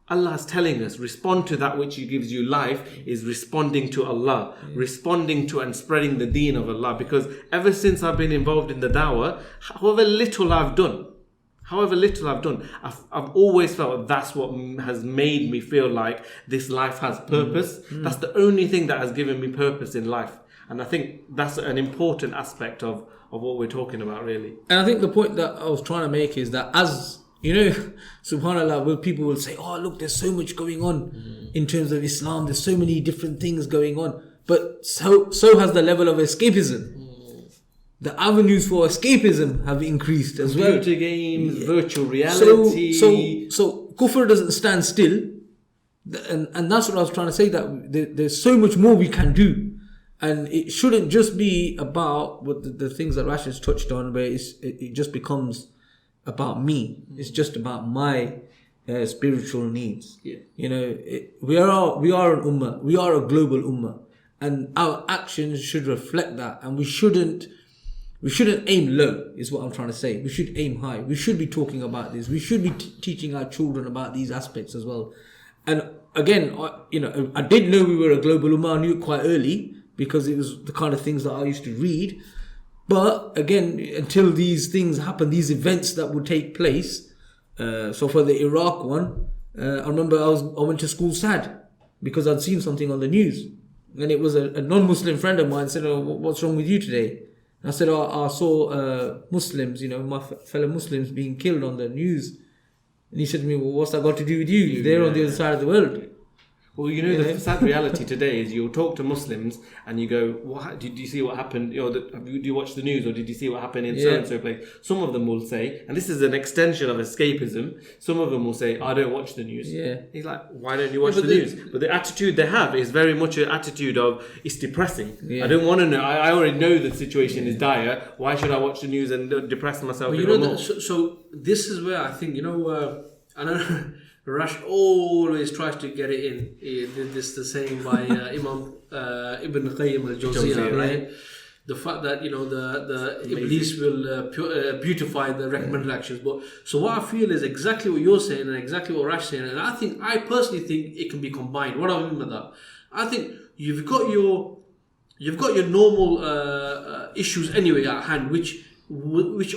Allah's telling us, respond to that which gives you life, is responding to Allah, responding to and spreading the deen of Allah. Because ever since I've been involved in the dawah, however little I've done, I've always felt that's what has made me feel like this life has purpose. That's the only thing that has given me purpose in life. And I think that's an important aspect of what we're talking about, really. And I think the point that I was trying to make is that, as you know, subhanAllah, people will say, oh, look, there's so much going on in terms of Islam. There's so many different things going on. But so has the level of escapism. The avenues for escapism have increased as well. Computer games, virtual reality. So kufr doesn't stand still. And that's what I was trying to say, that there's so much more we can do. And it shouldn't just be about what the things that Rash has touched on, where it just becomes about me. It's just about my spiritual needs. You know, we are an ummah. We are a global ummah, and our actions should reflect that. And we shouldn't aim low, is what I'm trying to say. We should aim high. We should be talking about this. We should be teaching our children about these aspects as well. And again, I did know we were a global ummah. I knew it quite early because it was the kind of things that I used to read. But again, until these things happen, these events that would take place. So for the Iraq one, I remember I went to school sad because I'd seen something on the news, and it was a non-Muslim friend of mine said, "Oh, what's wrong with you today?" And I said, "Oh, I saw Muslims, my fellow Muslims being killed on the news." And he said to me, "Well, what's that got to do with you? They're on the other side of the world." Well, the sad reality today is you'll talk to Muslims and you go, "What did you see what happened? Do you watch the news, or did you see what happened in so and so place?" Some of them will say, and this is an extension of escapism. Some of them will say, "I don't watch the news." Yeah. He's like, "Why don't you watch the news?" But the attitude they have is very much an attitude of, "It's depressing. Yeah. I don't want to know. I already know the situation is dire. Why should I watch the news and depress myself?" Well, so this is where I think I know. Rush always tries to get it in. He did this the same by Imam Ibn Qayyim al-Jawziyah, right? The fact that the Iblis will beautify the recommended actions. But so what I feel is exactly what you're saying and exactly what Rash is saying, and I personally think it can be combined. What do I mean by that? I think you've got your normal issues anyway at hand, which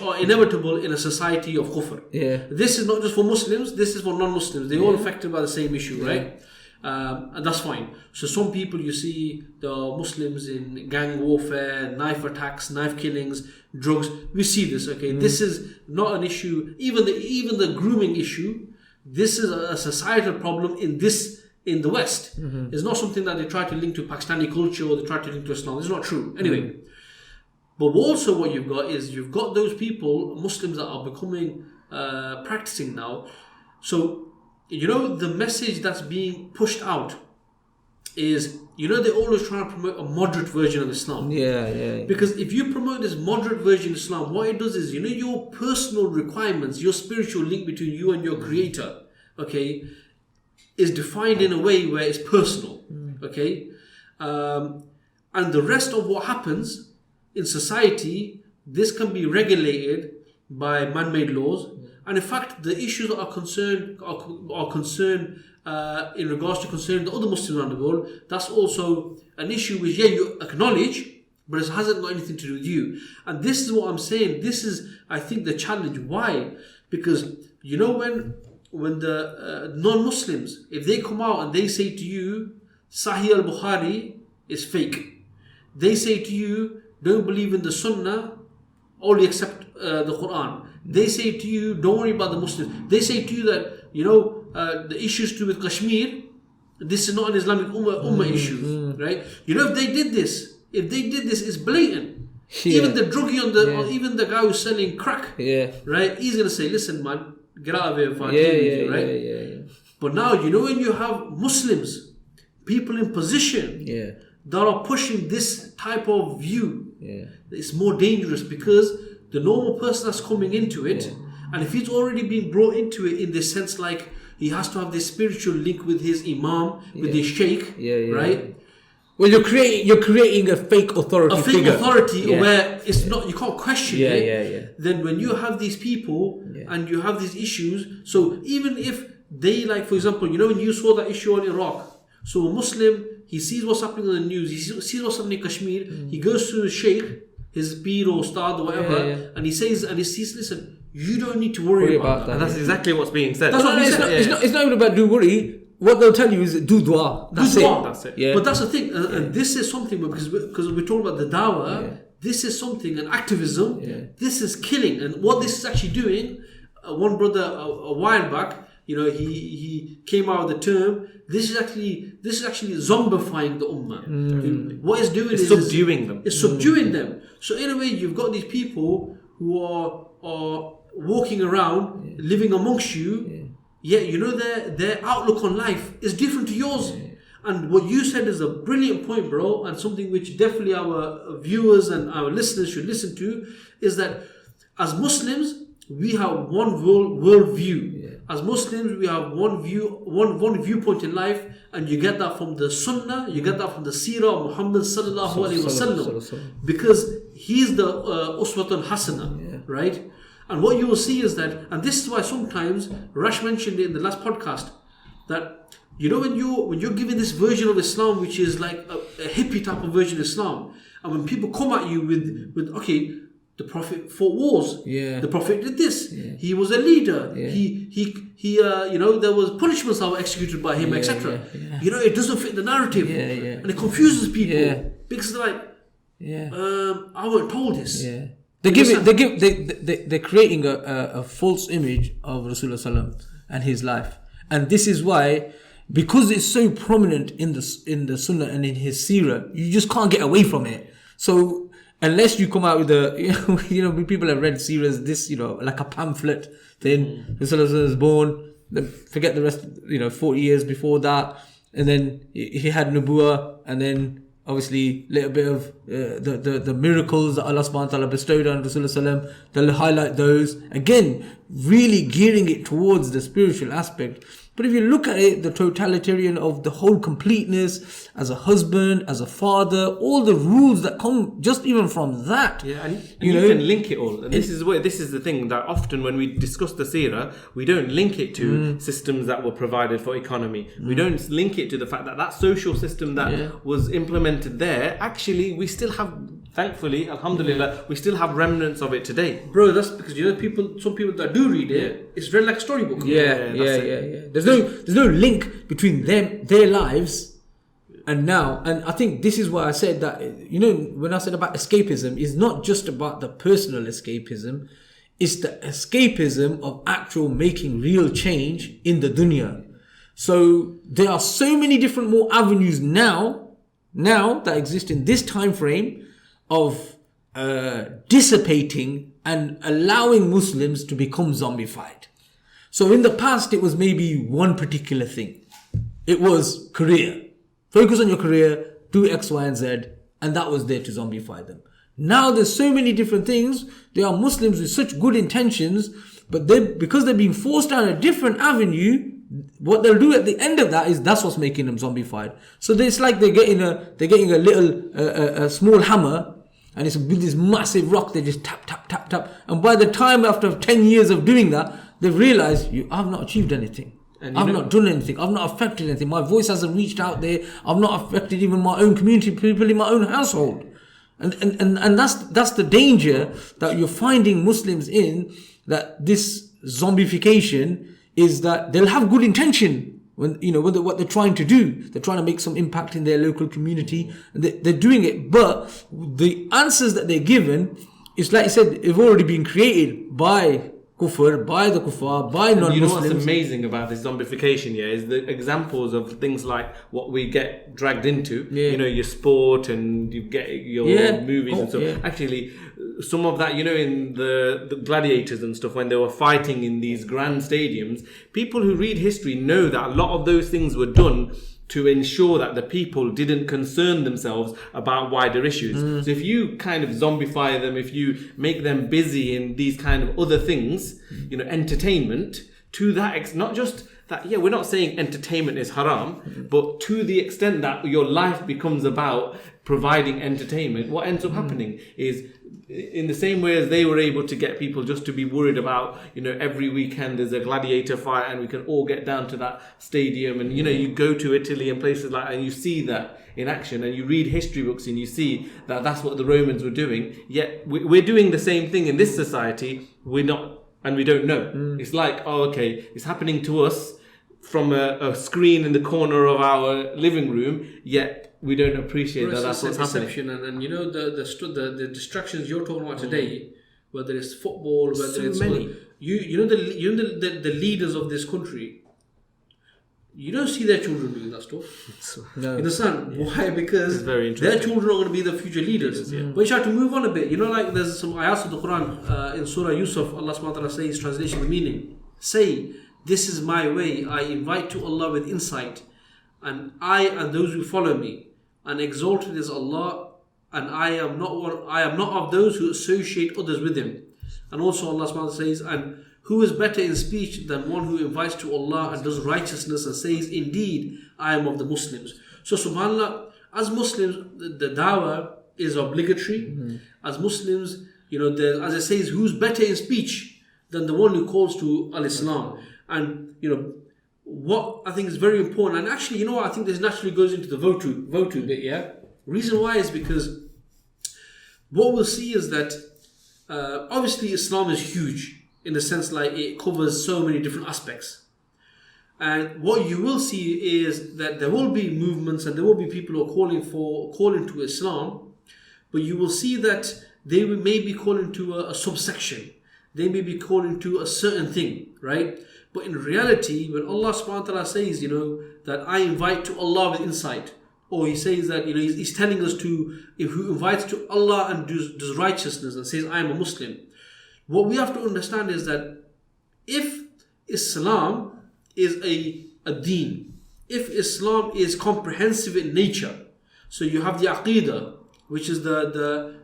are inevitable in a society of kufr. Yeah. This is not just for Muslims, this is for non-Muslims. They're all affected by the same issue, right? And that's fine. So some people, you see the Muslims in gang warfare, knife attacks, knife killings, drugs. We see this, okay? This is not an issue. Even the grooming issue, this is a societal problem in the West. It's not something that they try to link to Pakistani culture or they try to link to Islam. It's not true. Anyway. But also what you've got those people, Muslims that are becoming practicing now. So, the message that's being pushed out is, they always try to promote a moderate version of Islam. Yeah. Because if you promote this moderate version of Islam, what it does is, your personal requirements, your spiritual link between you and your creator, okay, is defined in a way where it's personal, okay? And the rest of what happens in society, this can be regulated by man-made laws, and in fact, the issues that are concerned in regards to concerning the other Muslims around the world. That's also an issue which you acknowledge, but it hasn't got anything to do with you. And this is what I'm saying. This is, I think, the challenge. Why? Because when the non-Muslims, if they come out and they say to you, Sahih al-Bukhari is fake, they say to you, don't believe in the Sunnah, only accept the Quran. They say to you, don't worry about the Muslims. They say to you that, the issues to do with Kashmir, this is not an Islamic Ummah issue, right? If they did this, it's blatant. Yeah. Even the druggie or even the guy who's selling crack, right? He's going to say, listen, man, get out of here if I deal with you, right? Yeah. But now, when you have Muslims, people in position, that are pushing this type of view, it's more dangerous because the normal person that's coming into it, and if he's already been brought into it in this sense, like he has to have this spiritual link with his imam, with his sheikh, right? Well, you're creating a fake authority figure. Where it's not, you can't question it. Then when you have these people and you have these issues, so even if they, like, for example, when you saw that issue in Iraq, so a Muslim, he sees what's happening on the news, he sees what's happening in Kashmir, he goes to his sheikh, his peer or ustad or whatever, and he says, listen, you don't need to worry about that. And that's exactly what's being said. That's what it's not even about do worry. What they'll tell you is do dua. That's it. Yeah. But that's the thing, and this is something, because we're talking about the Daw'ah, this is something, and activism, this is killing. And what this is actually doing, one brother a while back, he came out with the term, this is actually zombifying the ummah. What it's doing is subduing them. It's subduing them. So in a way, you've got these people who are walking around, living amongst you, yet their outlook on life is different to yours. And what you said is a brilliant point, bro, and something which definitely our viewers and our listeners should listen to, is that as Muslims, we have one world view. As Muslims, we have one viewpoint in life, and you get that from the Sunnah, you get that from the Seerah of Muhammad sallallahu alaihi wasallam, because he's the Uswatun Hasana, right? And what you will see is that, and this is why sometimes Rash mentioned it in the last podcast, that you know, when you're given this version of Islam, which is like a hippie type of version of Islam, and when people come at you with okay, the Prophet fought wars, the Prophet did this, he was a leader, he you know, there was punishments that were executed by him, etc. You know, it doesn't fit the narrative, and it confuses people because they're like, I wasn't told this. They're creating a false image of Rasulullah Sallam and his life, and this is why, because it's so prominent in the Sunnah and in his Seerah, you just can't get away from it. So unless you come out with you know, people have read Seerahs, this, you know, like a pamphlet thing. Rasulullah was born, then forget the rest, you know, 40 years before that, and then he had Nubuwah, and then obviously a little bit of the miracles that Allah subhanahu wa ta'ala bestowed on Rasulullah, they'll highlight those. Again, really gearing it towards the spiritual aspect. But if you look at it, the totalitarian of the whole completeness, as a husband, as a father, all the rules that come just even from that. Yeah, and you can link it all. And this is the thing, that often when we discuss the seerah, we don't link it to systems that were provided for economy. We don't link it to the fact that that social system that was implemented there, actually we still have, thankfully, alhamdulillah, we still have remnants of it today. Bro, that's because, you know, some people that do read it, it's read like a storybook. There's no link between their lives and now. And I think this is why I said that, you know, when I said about escapism, it's not just about the personal escapism, it's the escapism of actual making real change in the dunya. So there are so many different more avenues now that exist in this time frame of dissipating and allowing Muslims to become zombified. So in the past, it was maybe one particular thing. It was career. Focus on your career, do X, Y, and Z, and that was there to zombify them. Now there's so many different things. There are Muslims with such good intentions, but because they're being forced down a different avenue, what they'll do at the end of that is that's what's making them zombified. So it's like they're getting a little a small hammer, and it's with this massive rock. They just tap, tap, tap, tap, and by the time after 10 years of doing that, they've realized, I've not achieved anything. I've not done anything. I've not affected anything. My voice hasn't reached out there. I've not affected even my own community, people in my own household. And that's the danger that you're finding Muslims in, that this zombification is that they'll have good intention when, you know, what they're trying to do. They're trying to make some impact in their local community. They're doing it, but the answers that they're given, it's like you said, have already been created by kufr, by the kuffar, by non-Muslims. You know what's amazing about this zombification, is the examples of things like what we get dragged into. You know, your sport, and you get your movies and stuff. Actually, some of that, you know, in the gladiators and stuff, when they were fighting in these grand stadiums, people who read history know that a lot of those things were done to ensure that the people didn't concern themselves about wider issues. So if you kind of zombify them, if you make them busy in these kind of other things, you know, entertainment, to that not just that, we're not saying entertainment is haram, but to the extent that your life becomes about providing entertainment, what ends up happening is, in the same way as they were able to get people just to be worried about, you know, every weekend there's a gladiator fight and we can all get down to that stadium, and, you know, you go to Italy and places like that and you see that in action, and you read history books and you see that that's what the Romans were doing, yet we're doing the same thing in this society. We're not, and we don't know. It's like, it's happening to us from a screen in the corner of our living room, yet we don't appreciate that that's what's happening. And you know, the distractions you're talking about today, whether it's football, whether so it's many. The leaders of this country, you don't see their children doing that stuff. No. You understand why? Because very their children are going to be the future leaders. But you have to move on a bit. You know, like there's some ayahs of the Quran in Surah Yusuf, Allah subhanahu wa ta'ala says, translation, the meaning, say, this is my way, I invite to Allah with insight, and I and those who follow me, and exalted is Allah, and I am not of those who associate others with Him. And also Allah subhanahu wa ta'ala says, and who is better in speech than one who invites to Allah and does righteousness and says, indeed, I am of the Muslims. So subhanAllah, as Muslims, the dawah is obligatory. As Muslims, you know, as it says, who's better in speech than the one who calls to al-Islam? And, you know, what I think is very important, and actually, you know what, I think this naturally goes into the VOTU bit, yeah? Reason why is because what we'll see is that obviously Islam is huge in the sense like it covers so many different aspects. And what you will see is that there will be movements and there will be people who are calling to Islam, but you will see that they may be calling to a subsection. They may be calling to a certain thing, right? But in reality, when Allah subhanahu wa ta'ala says, that I invite to Allah with insight, or He says that, He's telling us to, if who invites to Allah and does righteousness and says, I am a Muslim, what we have to understand is that if Islam is a deen, if Islam is comprehensive in nature, so you have the aqidah, which is the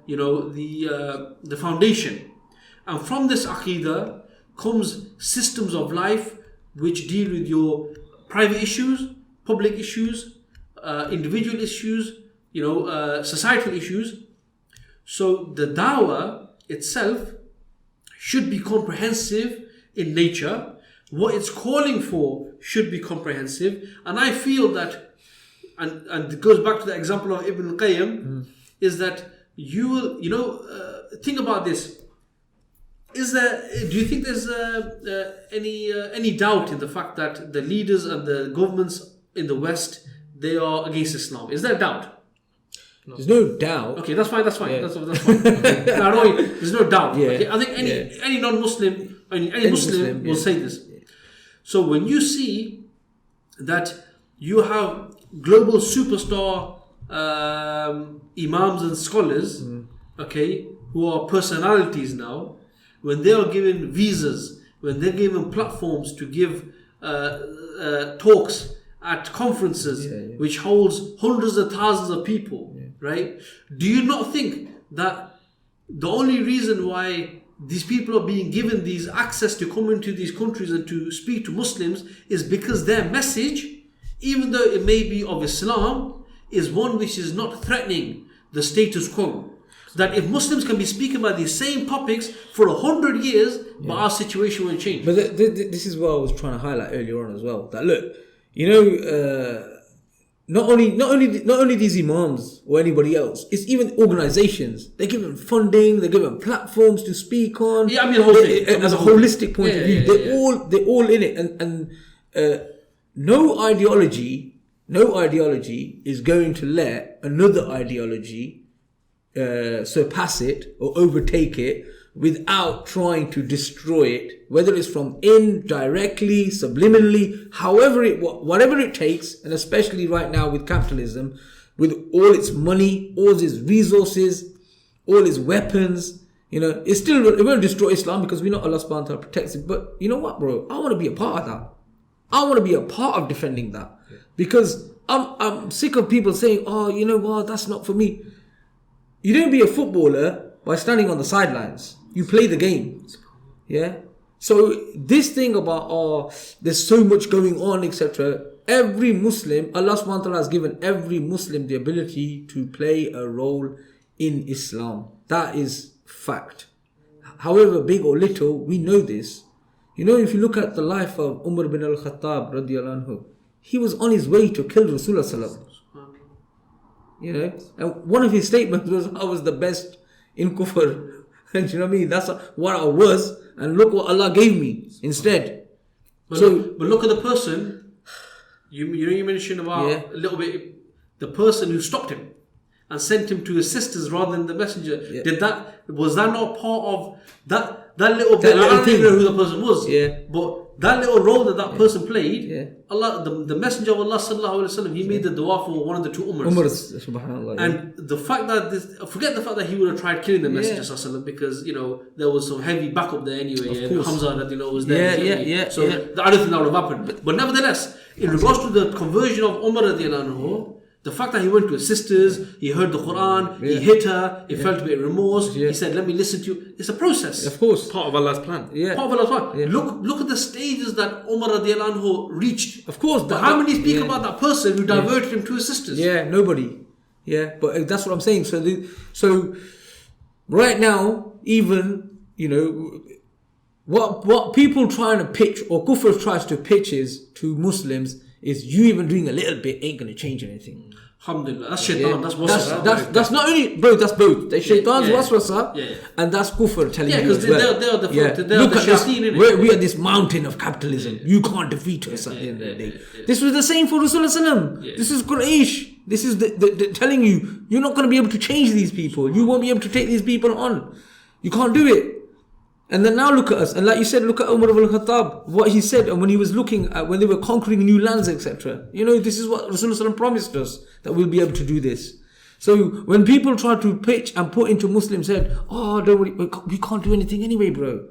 foundation, and from this aqidah comes systems of life which deal with your private issues, public issues, individual issues, societal issues. So the dawah itself should be comprehensive in nature. What it's calling for should be comprehensive. And I feel that, and it goes back to the example of Ibn al-Qayyim, is that you will, think about this. Do you think there's any doubt in the fact that the leaders and the governments in the West, they are against Islam? Is there a doubt? No. There's no doubt. Okay, that's fine. Yeah. That's fine. There's no doubt. Yeah. Okay? I think any non-Muslim, any Muslim will say this. So when you see that you have global superstar imams and scholars, okay, who are personalities now, when they are given visas, when they're given platforms to give talks at conferences which holds hundreds of thousands of people, right? Do you not think that the only reason why these people are being given these access to come into these countries and to speak to Muslims is because their message, even though it may be of Islam, is one which is not threatening the status quo? That if Muslims can be speaking about these same topics for 100 years, but our situation won't change. But this is what I was trying to highlight earlier on as well. That look, not only these imams or anybody else, it's even organizations. They're given funding, they're given platforms to speak on. Yeah, I mean the whole thing. As a holistic point of view, they're all in it, and no ideology is going to let another ideology surpass it or overtake it without trying to destroy it, whether it's from indirectly, subliminally, whatever it takes. And especially right now with capitalism, with all its money, all its resources, all its weapons, it won't destroy Islam, because we know Allah subhanahu wa ta'ala protects it. But you know what, bro? I want to be a part of that. I want to be a part of defending that, because I'm sick of people saying, oh, you know what, that's not for me. You don't be a footballer by standing on the sidelines. You play the game. Yeah? So this thing about, there's so much going on, etc. Every Muslim, Allah subhanahu wa ta'ala has given every Muslim the ability to play a role in Islam. That is fact. However big or little, we know this. If you look at the life of Umar bin al-Khattab radiyallahu anhu, he was on his way to kill Rasulullah sallallahu alaihi wasallam. And one of his statements was, I was the best in kufr. And you know what I mean? That's what I was, and look what Allah gave me instead. But look at the person. You mentioned about a little bit the person who stopped him and sent him to his sisters rather than the messenger. Yeah. Was that not part of that little bit? I don't even know who the person was. Yeah. But that little role that person played, Allah, the Messenger of Allah sallallahu alaihi wasallam, he made the dua for one of the two Umars. Subhanallah. And the fact that forget the fact that he would have tried killing the Messenger sallallahu alaihi wasallam, because there was some heavy backup there anyway. And Hamza that was there. So I don't think that would have happened. But nevertheless, in regards to the conversion of Umar radiallahu anhu, the fact that he went to his sisters, he heard the Quran, he hit her, he felt a bit of remorse, he said, let me listen to you. It's a process. Of course. Part of Allah's plan. Part of Allah's plan. Yeah. Look at the stages that Umar radiallahu anhu reached. Of course. But how many speak about that person who diverted him to his sisters? Yeah, nobody. Yeah, but that's what I'm saying. So right now, even, what people trying to pitch, or Kufr tries to pitch is to Muslims, is you even doing a little bit ain't going to change anything. Alhamdulillah. That's shaitan. That's not only, bro, that's both. That's shaitan's waswasa, and that's Kufr telling you as well. They're the Look at this, shayateen, we are this mountain of capitalism. You can't defeat us at the end of the day. This was the same for Rasulullah. This is Quraysh. This is the telling you, you're not going to be able to change these people. You won't be able to take these people on. You can't do it. And then now look at us. And like you said, look at Umar ibn al-Khattab. What he said, and when he was looking at, when they were conquering new lands, etc. You know, this is what Rasulullah promised us, that we'll be able to do this. So when people try to pitch and put into Muslims' head, oh, don't worry, we can't do anything anyway, bro.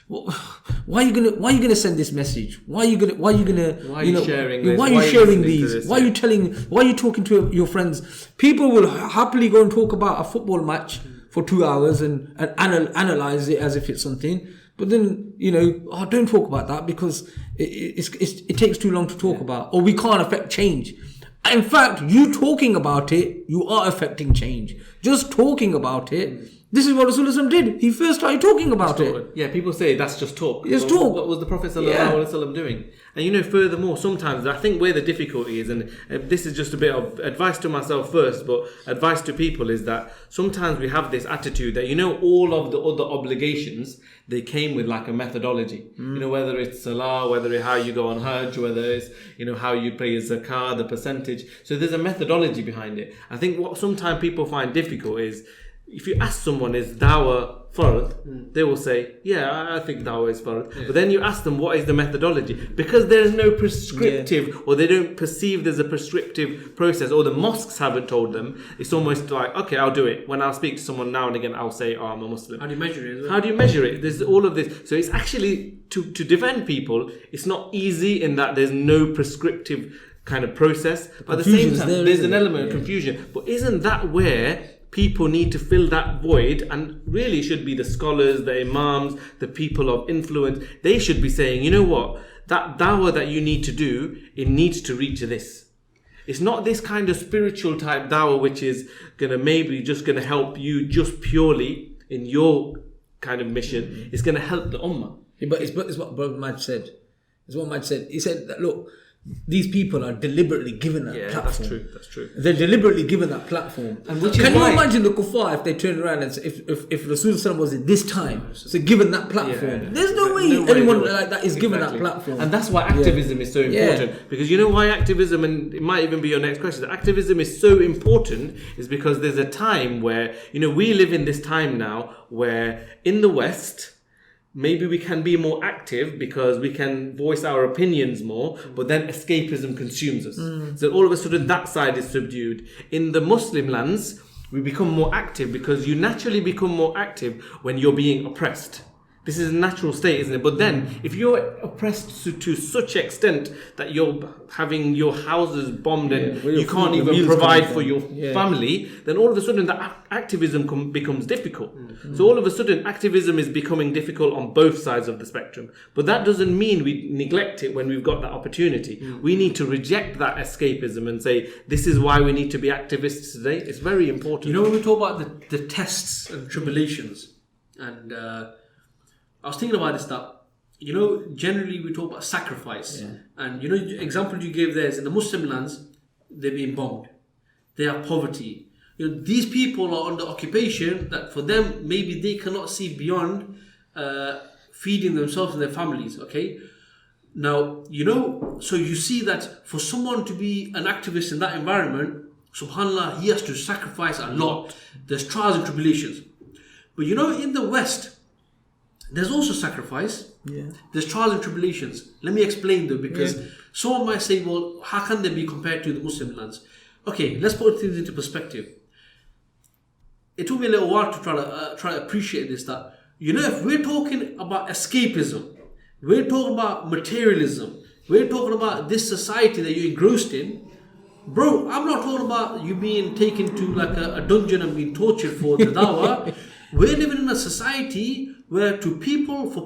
Why are you gonna send this message? Why are you sharing this? Why are you sharing these? Why are you talking to your friends? People will happily go and talk about a football match for 2 hours and analyze it as if it's something. But then, don't talk about that because it takes too long to talk about, or we can't affect change. In fact, you talking about it, you are affecting change. Just talking about it. This is what Rasulullah did. He first started talking about it. Yeah, people say that's just talk. Just talk. What was the Prophet ﷺ doing? And furthermore, sometimes I think where the difficulty is, and this is just a bit of advice to myself first, but advice to people, is that sometimes we have this attitude that all of the other obligations, they came with like a methodology. Whether it's salah, whether it's how you go on Hajj, whether it's how you pay zakah, the percentage. So there's a methodology behind it. I think what sometimes people find difficult is, if you ask someone, is dawah fard, they will say, yeah, I think dawah is fard. But then you ask them, what is the methodology? Because there is no prescriptive, or they don't perceive there's a prescriptive process, or the mosques haven't told them. It's almost like, okay, I'll do it. When I'll speak to someone now and again, I'll say, oh, I'm a Muslim. How do you measure it? How do you measure it? There's all of this. So it's actually, to defend people, it's not easy in that there's no prescriptive kind of process. But at the same time, there's an element of confusion. But isn't that where people need to fill that void? And really should be the scholars, the imams, the people of influence. They should be saying, you know what, that dawah that you need to do, it needs to reach this. It's not this kind of spiritual type dawah which is maybe just gonna help you just purely in your kind of mission. It's gonna help the ummah. Yeah, but it's what Brother Maj said. It's what Maj said. He said that, look, these people are deliberately given that platform. That's true. They're deliberately given that platform. And can you imagine the kuffar if they turned around and said, if Rasulullah was at this time, so given that platform? There's no way anyone like that is given that platform. And that's why activism is so important. Because you know why activism, and it might even be your next question, activism is so important is because there's a time where, we live in this time now where in the West, maybe we can be more active because we can voice our opinions more, but then escapism consumes us. So all of a sudden that side is subdued. In the Muslim lands, we become more active because you naturally become more active when you're being oppressed. This is a natural state, isn't it? But then, if you're oppressed to such extent that you're having your houses bombed and you can't even provide for your family, then all of a sudden that activism becomes difficult. So all of a sudden activism is becoming difficult on both sides of the spectrum. But that doesn't mean we neglect it when we've got that opportunity. We need to reject that escapism and say, this is why we need to be activists today. It's very important. When we talk about the tests and tribulations, and I was thinking about this stuff. Generally we talk about sacrifice. And the example you gave there is in the Muslim lands, they're being bombed. They have poverty. These people are under occupation that for them, maybe they cannot see beyond feeding themselves and their families, okay? Now, so you see that for someone to be an activist in that environment, subhanAllah, he has to sacrifice a lot. There's trials and tribulations. But in the West, there's also sacrifice. There's trials and tribulations. Let me explain though, because someone might say, well, how can they be compared to the Muslim lands? Okay, let's put things into perspective. It took me a little while to try to appreciate this, that, if we're talking about escapism, we're talking about materialism, we're talking about this society that you're engrossed in, bro, I'm not talking about you being taken to like a dungeon and being tortured for the dawah. We're living in a society where for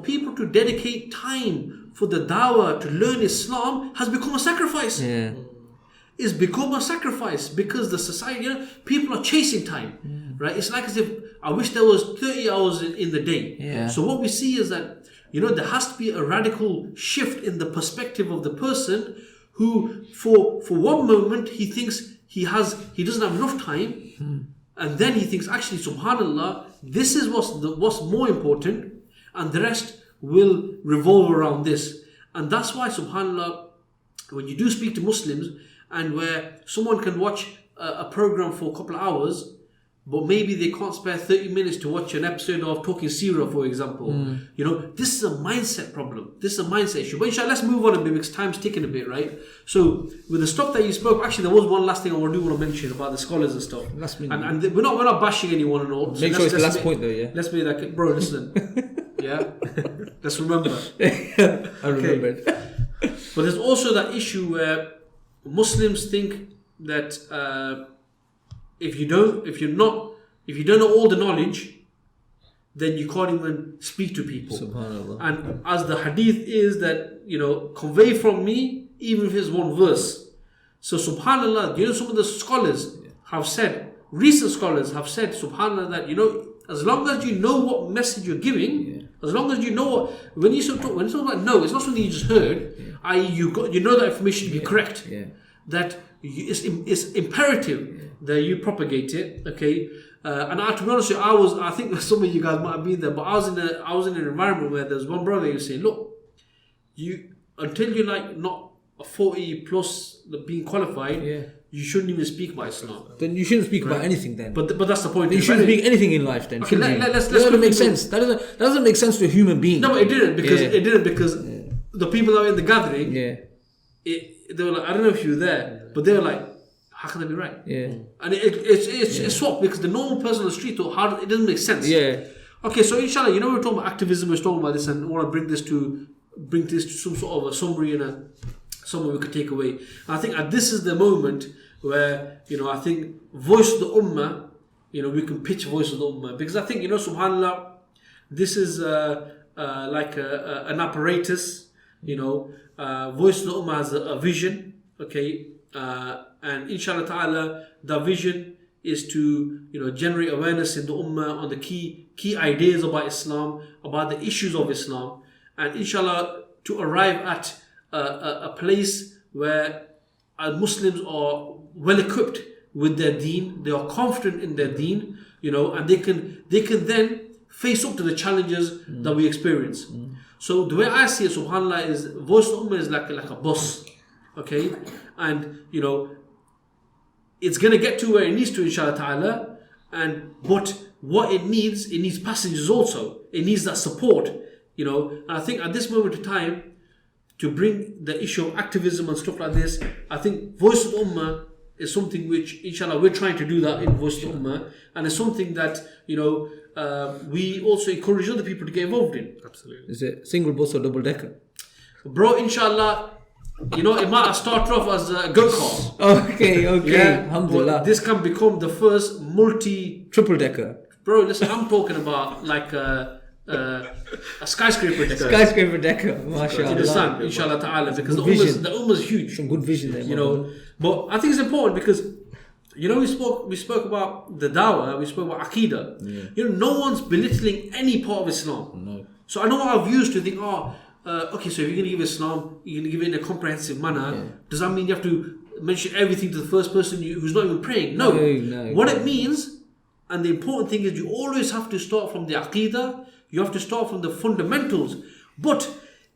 people to dedicate time for the dawah, to learn Islam, has become a sacrifice. It's become a sacrifice because the society, people are chasing time, right? It's like as if, I wish there was 30 hours in the day. So what we see is that there has to be a radical shift in the perspective of the person who, for one moment, he thinks he doesn't have enough time, and then he thinks, actually, subhanallah, this is what's more important, and the rest will revolve around this. And that's why, subhanallah, when you do speak to Muslims, and where someone can watch a program for a couple of hours, but maybe they can't spare 30 minutes to watch an episode of Talking Seerah, for example. This is a mindset problem. This is a mindset issue. But inshallah, let's move on a bit because time's ticking a bit, right? So with the stuff that you spoke, actually there was one last thing I do want to mention about the scholars and stuff. And we're not bashing anyone and all. So make sure it's the last point though, yeah. Let's be like, bro, listen. Yeah? Let's remember. I remembered. But there's also that issue where Muslims think that if you don't know all the knowledge, then you can't even speak to people. Subhanallah. And as the hadith is that, convey from me, even if it's one verse. So subhanallah, some of the scholars have said, recent scholars have said, subhanallah, that, as long as you know what message you're giving, as long as you know what, when you talk about no, it's not something you just heard, i.e. you know that information to be correct. That it's imperative that you propagate it, okay? And to be honest with you, I think some of you guys might have been there, but I was in an environment where there was one brother who was saying, look, until you're not a 40 plus being qualified, you shouldn't even speak about Islam. Then you shouldn't speak about anything then. But that's the point. You shouldn't speak anything in life then. Okay, that doesn't make sense. That doesn't make sense to a human being. No, but it didn't because the people that were in the gathering, they were like, I don't know if you were there, but they were like, how can that be right? And it's swapped because the normal person on the street thought, it doesn't make sense. Okay, so inshallah, we're talking about activism, we're talking about this, and we want to bring this to some sort of a summary and something we could take away. And I think this is the moment where, I think voice of the ummah, we can pitch voice of the ummah, because I think, subhanallah, this is like an apparatus, voice of the ummah has a vision, okay, and inshallah ta'ala, the vision is to generate awareness in the ummah on the key ideas about Islam, about the issues of Islam, and inshallah to arrive at a place where Muslims are well equipped with their deen, they are confident in their deen, and they can then face up to the challenges that we experience. So the way I see it, subhanallah, is voice of the ummah is like a bus, okay, and it's going to get to where it needs to, inshallah ta'ala, but what it needs passengers also. It needs that support, and I think at this moment in time, to bring the issue of activism and stuff like this, I think voice of the ummah is something which, inshallah, we're trying to do that in voice of the ummah, and it's something that, we also encourage other people to get involved in. Absolutely. Is it single bus or double decker? Bro, inshallah, it might have started off as a go-kart. Okay. Alhamdulillah. This can become the first triple decker. Bro, listen, I'm talking about like a skyscraper decker. Skyscraper decker, mashallah. You understand? Inshallah ta'ala, because the ummah is huge. Some good vision there, But I think it's important because we spoke about the dawah, we spoke about aqidah. No one's belittling any part of Islam. No. So I know our views to think, okay, so if you're going to give Islam, you're going to give it in a comprehensive manner. Does that mean you have to mention everything to the first person who's not even praying? No. What it means, and the important thing is, you always have to start from the aqidah. You have to start from the fundamentals. But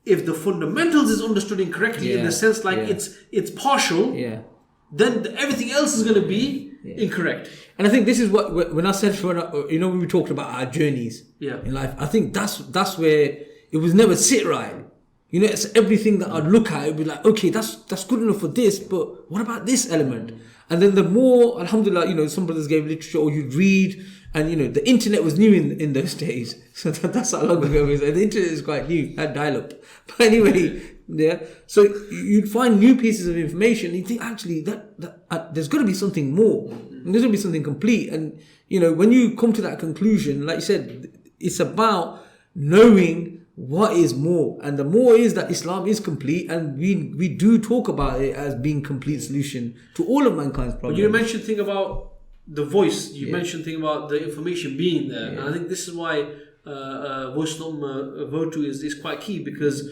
if the fundamentals is understood incorrectly, in the sense it's partial, then everything else is going to be incorrect. And I think this is what, when I said, when we talked about our journeys in life, I think that's where it was never sit right. It's everything that I'd look at, it'd be like, okay, that's good enough for this, but what about this element? And then the more, alhamdulillah, some brothers gave literature, or you'd read, and the internet was new in those days. So that's how long ago it was. The internet is quite new, had dial-up. But anyway, so you'd find new pieces of information, and you think, actually, that there's got to be something more. And there's got to be something complete. And, when you come to that conclusion, like you said, it's about knowing what is more, and the more is that Islam is complete, and we do talk about it as being complete solution to all of mankind's problems. But you mentioned thing about the voice, you mentioned thing about the information being there, and I think this is why Voice of the Ummah VOTU is quite key, because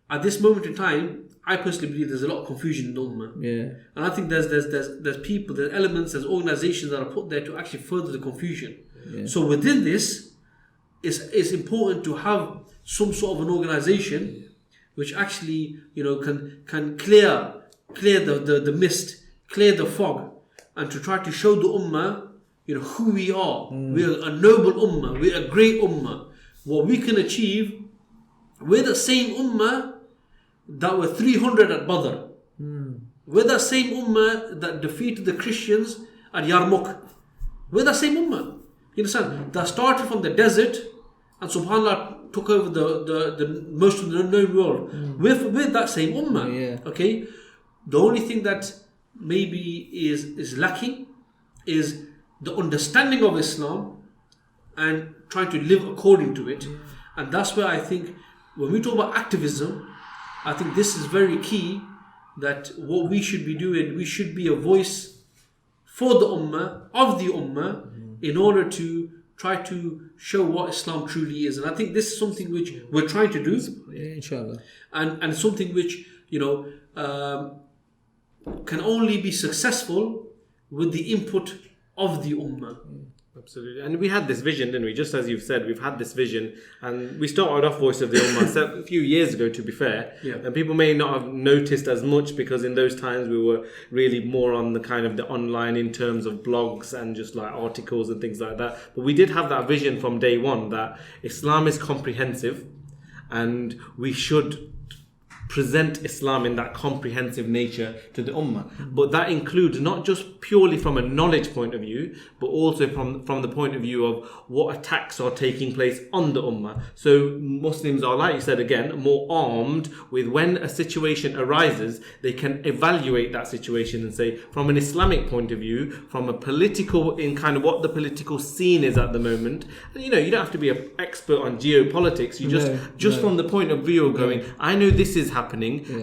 at this moment in time, I personally believe there's a lot of confusion in the Ummah. Yeah. And I think there's people, there's elements, there's organizations that are put there to actually further the confusion. Yeah. So within this, it's important to have some sort of an organization which actually, can clear the mist, clear the fog, and to try to show the Ummah, who we are. We're a noble Ummah, we're a great Ummah. What we can achieve, we're the same Ummah that were 300 at Badr. We're the same Ummah that defeated the Christians at Yarmouk. We're the same Ummah. You understand? That started from the desert and subhanAllah took over the most of the known world. We're that same Ummah. Yeah. Okay? The only thing that maybe is lacking is the understanding of Islam and trying to live according to it. And that's where I think when we talk about activism, I think this is very key, that what we should be doing, we should be a voice for the Ummah, of the Ummah, in order to try to show what Islam truly is. And I think this is something which we're trying to do. Yeah, inshallah. And something which, can only be successful with the input of the Ummah. Absolutely. And we had this vision, didn't we? Just as you've said, we've had this vision, and we started off Voice of the Ummah a few years ago, to be fair. Yeah. And people may not have noticed as much, because in those times we were really more on the kind of the online in terms of blogs and just like articles and things like that. But we did have that vision from day one that Islam is comprehensive, and we should present Islam in that comprehensive nature to the Ummah. But that includes not just purely from a knowledge point of view, but also from the point of view of what attacks are taking place on the Ummah. So Muslims are, like you said again, more armed with, when a situation arises, they can evaluate that situation and say, from an Islamic point of view, from a political, in kind of what the political scene is at the moment. And, you don't have to be an expert on geopolitics. You just from the point of view of going, I know this is happening.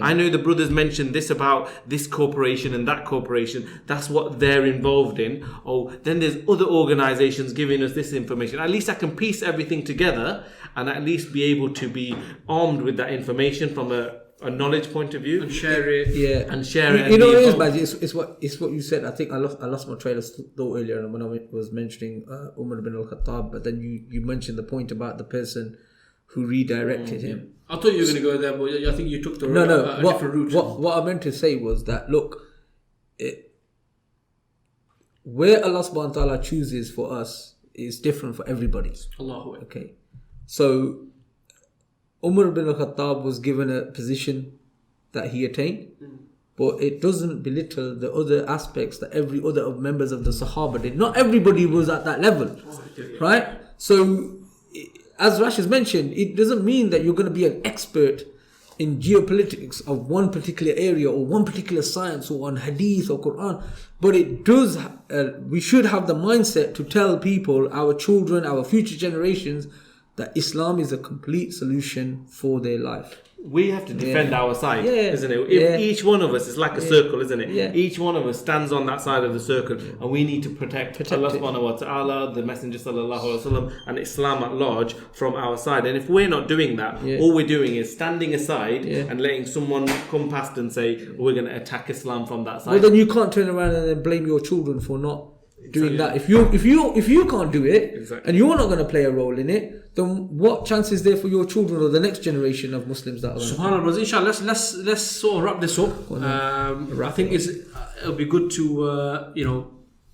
I know the brothers mentioned this about this corporation and that corporation. That's what they're involved in. Oh, then there's other organizations giving us this information. At least I can piece everything together and at least be able to be armed with that information from a knowledge point of view, And share it. Yeah, and share it. You know what it is, Baji? It's what you said. I think I lost my trail of thought earlier when I was mentioning Umar bin al-Khattab, but then you mentioned the point about the person who redirected him. I thought you were going to go there, but I think you took the different route. What I meant to say was that, look, where Allah subhanahu wa ta'ala chooses for us is different for everybody. Allahu Akbar. Okay. So Umar bin al-Khattab was given a position that he attained, but it doesn't belittle the other aspects that every other of members of the Sahaba did. Not everybody was at that level, right? So, as Rash has mentioned, it doesn't mean that you're going to be an expert in geopolitics of one particular area or one particular science or on hadith or Quran, but it does. We should have the mindset to tell people, our children, our future generations, that Islam is a complete solution for their life. We have to defend our side, isn't it? If each one of us is like a circle, isn't it? Yeah. Each one of us stands on that side of the circle, and we need to protect Allah subhanahu wa ta'ala, the Messenger sallallahu alaihi wasallam, and Islam at large from our side. And if we're not doing that, all we're doing is standing aside and letting someone come past and say, we're going to attack Islam from that side. Well, then you can't turn around and then blame your children for not doing that. If you can't do it, and you're not going to play a role in it, then what chance is there for your children or the next generation of Muslims that are SubhanAllah, brothers. Inshallah, let's sort of wrap this up. I think it'll be good to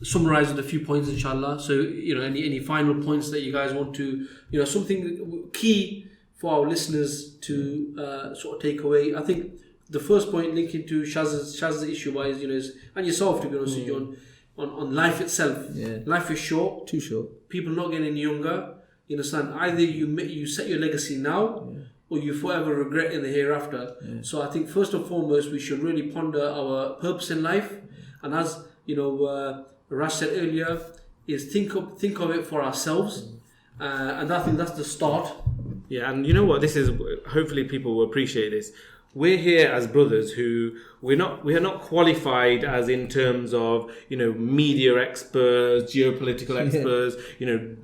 summarize with a few points, inshallah. So any final points that you guys want to something key for our listeners to sort of take away. I think the first point linking to Shaz's issue wise, is, and yourself, to be honest with you, on life itself. Life is short. too short. People not getting any younger. You understand? Either you set your legacy now, or you forever regret in the hereafter. So I think first and foremost, we should really ponder our purpose in life, and as Rash said earlier, is think of it for ourselves, and I think that's the start. Yeah, and you know what? This is, hopefully people will appreciate this. we're here as brothers who we are not qualified as in terms of, media experts, geopolitical experts,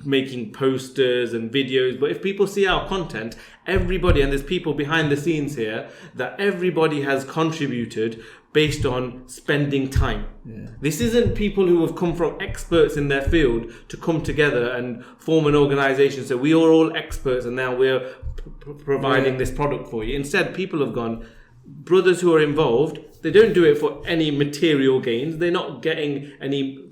making posters and videos. But if people see our content, everybody, and there's people behind the scenes here, that everybody has contributed based on spending time. Yeah. This isn't people who have come from experts in their field to come together and form an organization. So we are all experts and now we're providing this product for you. Instead, people have gone, brothers who are involved, they don't do it for any material gains. They're not getting any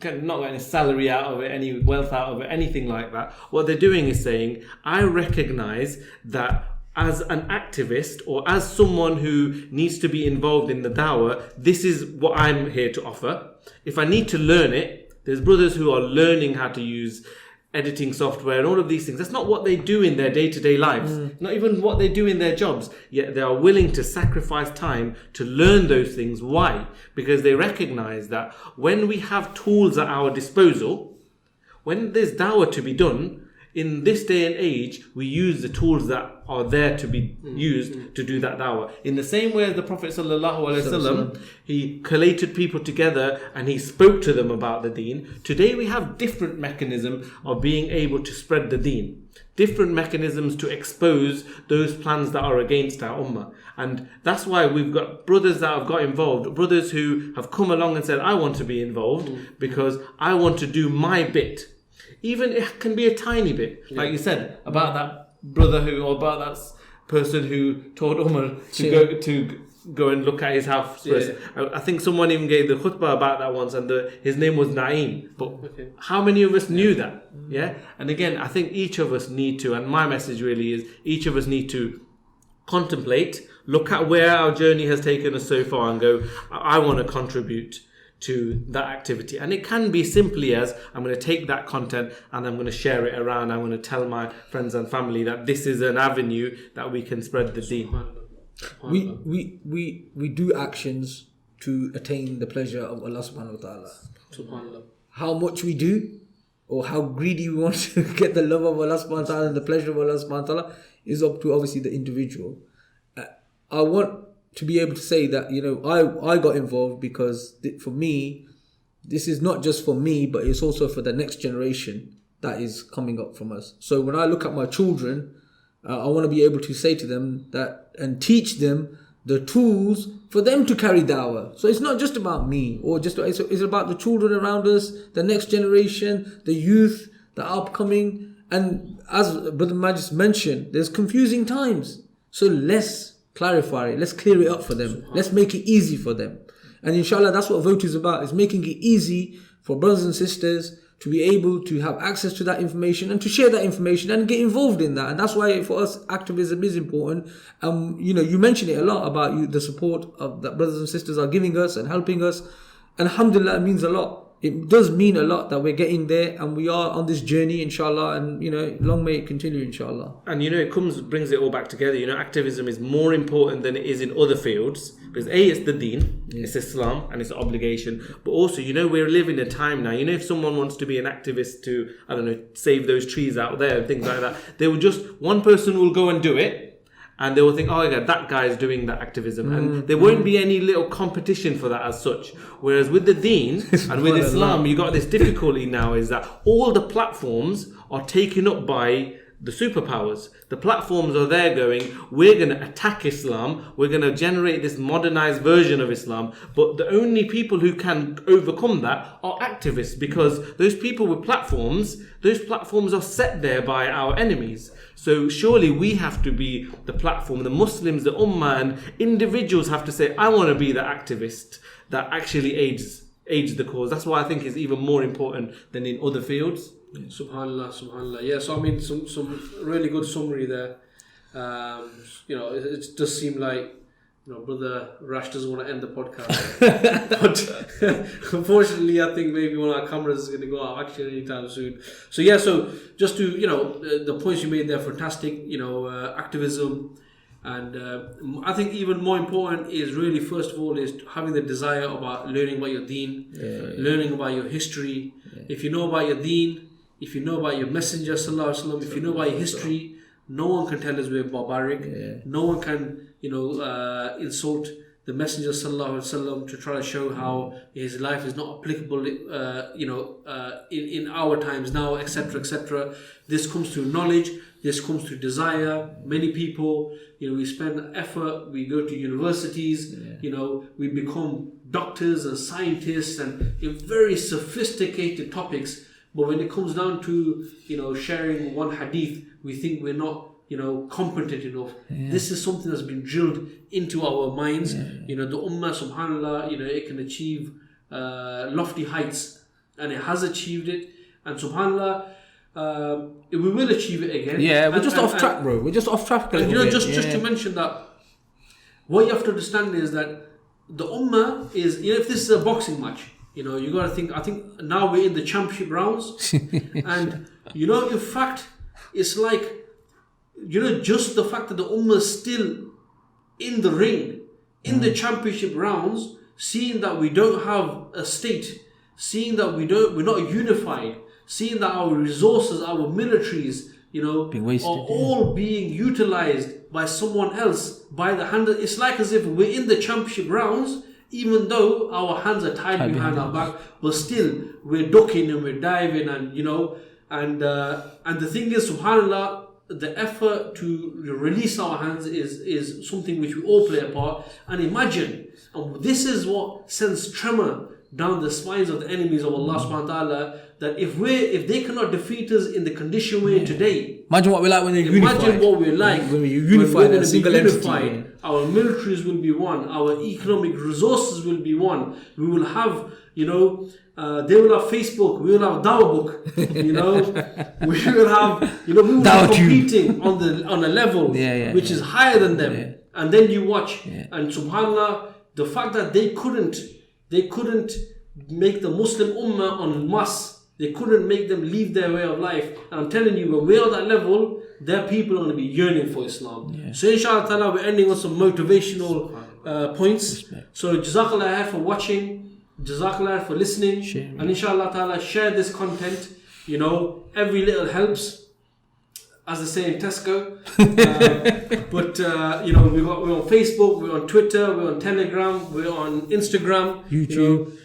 salary out of it, any wealth out of it, anything like that. What they're doing is saying, I recognize that as an activist or as someone who needs to be involved in the dawah, this is what I'm here to offer. If I need to learn it, there's brothers who are learning how to use editing software and all of these things. That's not what they do in their day-to-day lives, not even what they do in their jobs, yet they are willing to sacrifice time to learn those things. Why? Because they recognize that when we have tools at our disposal, when there's dawah to be done, in this day and age, we use the tools that are there to be used to do that dawah. In the same way as the Prophet ﷺ, he collated people together and he spoke to them about the deen. Today we have different mechanism of being able to spread the deen. Different mechanisms to expose those plans that are against our ummah. And that's why we've got brothers that have got involved, brothers who have come along and said, I want to be involved because I want to do my bit. Even it can be a tiny bit, like you said, about that brother or about that person who told Umar to go and look at his house first. I think someone even gave the khutbah about that once, and his name was Naeem. But how many of us knew that? Yeah. And again, I think each of us need to, and my message really is, each of us need to contemplate, look at where our journey has taken us so far, and go, I want to contribute to that activity. And it can be simply as, I'm going to take that content and I'm going to share it around. I'm going to tell my friends and family that this is an avenue that we can spread the deen. We do actions to attain the pleasure of Allah subhanahu wa ta'ala. Subhanallah. How much we do, or how greedy we want to get the love of Allah subhanahu wa ta'ala and the pleasure of Allah subhanahu wa ta'ala, is up to obviously the individual. I want to be able to say that, I got involved because for me, this is not just for me, but it's also for the next generation that is coming up from us. So when I look at my children, I want to be able to say to them that and teach them the tools for them to carry dawah. So it's not just about me, or it's about the children around us, the next generation, the youth, the upcoming. And as Brother Majid mentioned, there's confusing times. So let's clarify it. Let's clear it up for them. Let's make it easy for them. And inshallah, that's what VOTU is about. It's making it easy for brothers and sisters to be able to have access to that information and to share that information and get involved in that. And that's why for us, activism is important. You mentioned it a lot about the support of that brothers and sisters are giving us and helping us. And alhamdulillah, it means a lot. It does mean a lot that we're getting there and we are on this journey, inshallah, and long may it continue, inshallah. And it brings it all back together. Activism is more important than it is in other fields, because it's the deen, it's Islam, and it's an obligation. But also, we're living in a time now. If someone wants to be an activist to, I don't know, save those trees out there and things like that, they will one person will go and do it. And they will think, oh yeah, that guy is doing that activism. And there won't be any little competition for that as such. Whereas with the deen and with Islam, you got this difficulty now, is that all the platforms are taken up by the superpowers. The platforms are there going, we're going to attack Islam, we're going to generate this modernized version of Islam, but the only people who can overcome that are activists, because those people with those platforms are set there by our enemies. So surely we have to be the platform, the Muslims, the Ummah, and individuals have to say, I want to be the activist that actually aids the cause. That's why I think it's even more important than in other fields. Subhanallah. Yeah, so I mean, some really good summary there. It does seem like Brother Rash doesn't want to end the podcast, but unfortunately, I think maybe one of our cameras is going to go out actually anytime soon. So yeah, so just to the points you made there, fantastic. Activism, and I think even more important is really, first of all, is having the desire about learning about your deen, learning about your history. If you know about your deen, if you know about your Messenger sallallahu alaihi wasallam, if you know about your history, no one can tell us we're barbaric. No one can insult the Messenger sallallahu alaihi wasallam, to try to show how his life is not applicable, in our times now, etc., etc. This comes through knowledge. This comes through desire. Many people, we spend effort. We go to universities. We become doctors and scientists and in very sophisticated topics. But when it comes down to sharing one hadith, we think we're not competent enough. This is something that's been drilled into our minds. The ummah, subhanallah, it can achieve lofty heights, and it has achieved it. And subhanallah, we will achieve it again. We're just off track, bro. We're just off track. And just to mention that, what you have to understand is that the ummah is, if this is a boxing match, you got to think. I think now we're in the championship rounds, and in fact, it's like. Just the fact that the ummah is still in the ring, in the championship rounds, seeing that we don't have a state, seeing that we're not unified, seeing that our resources, our militaries, being wasted, are all being utilized by someone else, by the hand. It's like as if we're in the championship rounds, even though our hands are tied behind our back, but still we're ducking and we're diving, and and the thing is, subhanallah, the effort to release our hands is something which we all play a part. And imagine, and this is what sends tremor down the spines of the enemies of Allah subhanahu wa ta'ala, that if they cannot defeat us in the condition we're in today, imagine what we're like when they're unified. Imagine what we're like when we're unified, when a single entity. Our militaries will be one, our economic resources will be one. We will have, they will have Facebook, we will have Daw'ah book, we will have, we will be competing on a level which is higher than them. And then you watch, and subhanallah, the fact that they couldn't make the Muslim Ummah en masse, they couldn't make them leave their way of life. And I'm telling you, when we're on that level, their people are going to be yearning for Islam. So inshallah ta'ala, we're ending on some motivational points. So jazakallah khair for watching, jazakallah khair for listening, and inshallah ta'ala, share this content. Every little helps, as they say in Tesco. But we're on Facebook, we're on Twitter, we're on Telegram, we're on Instagram, YouTube.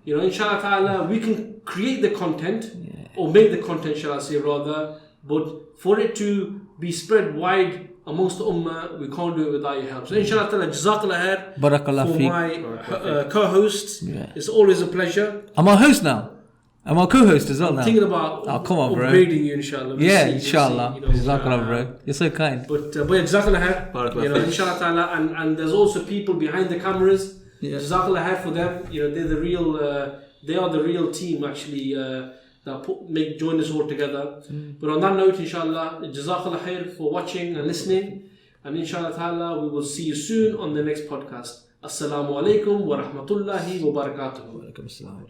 Inshallah ta'ala, we can create the content, or make the content, shall I say rather, but for it to be spread wide amongst the ummah, we can't do it without your help. So inshallah ta'ala, jazakallah khair for my co-hosts. It's always a pleasure. I'm a host now. I'm a co-host as well now. I'm thinking about upgrading you, inshallah. Inshallah. Jazakallah, bro. You're so kind. But jazakallah khair. Inshallah ta'ala, and there's also people behind the cameras. Jazakallah khair for them. They're the real. They are the real team actually that join us all together. But on that note, inshallah, jazakallah khair for watching and listening, and inshallah ta'ala, we will see you soon on the next podcast. Assalamu alaikum wa rahmatullahi wa barakatuh.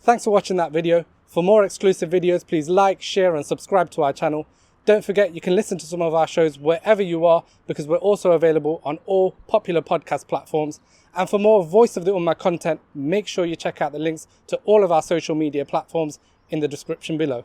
Thanks for watching that video. For more exclusive videos, please like, share and subscribe to our channel. Don't forget, you can listen to some of our shows wherever you are, because we're also available on all popular podcast platforms. And for more Voice of the Ummah content, make sure you check out the links to all of our social media platforms in the description below.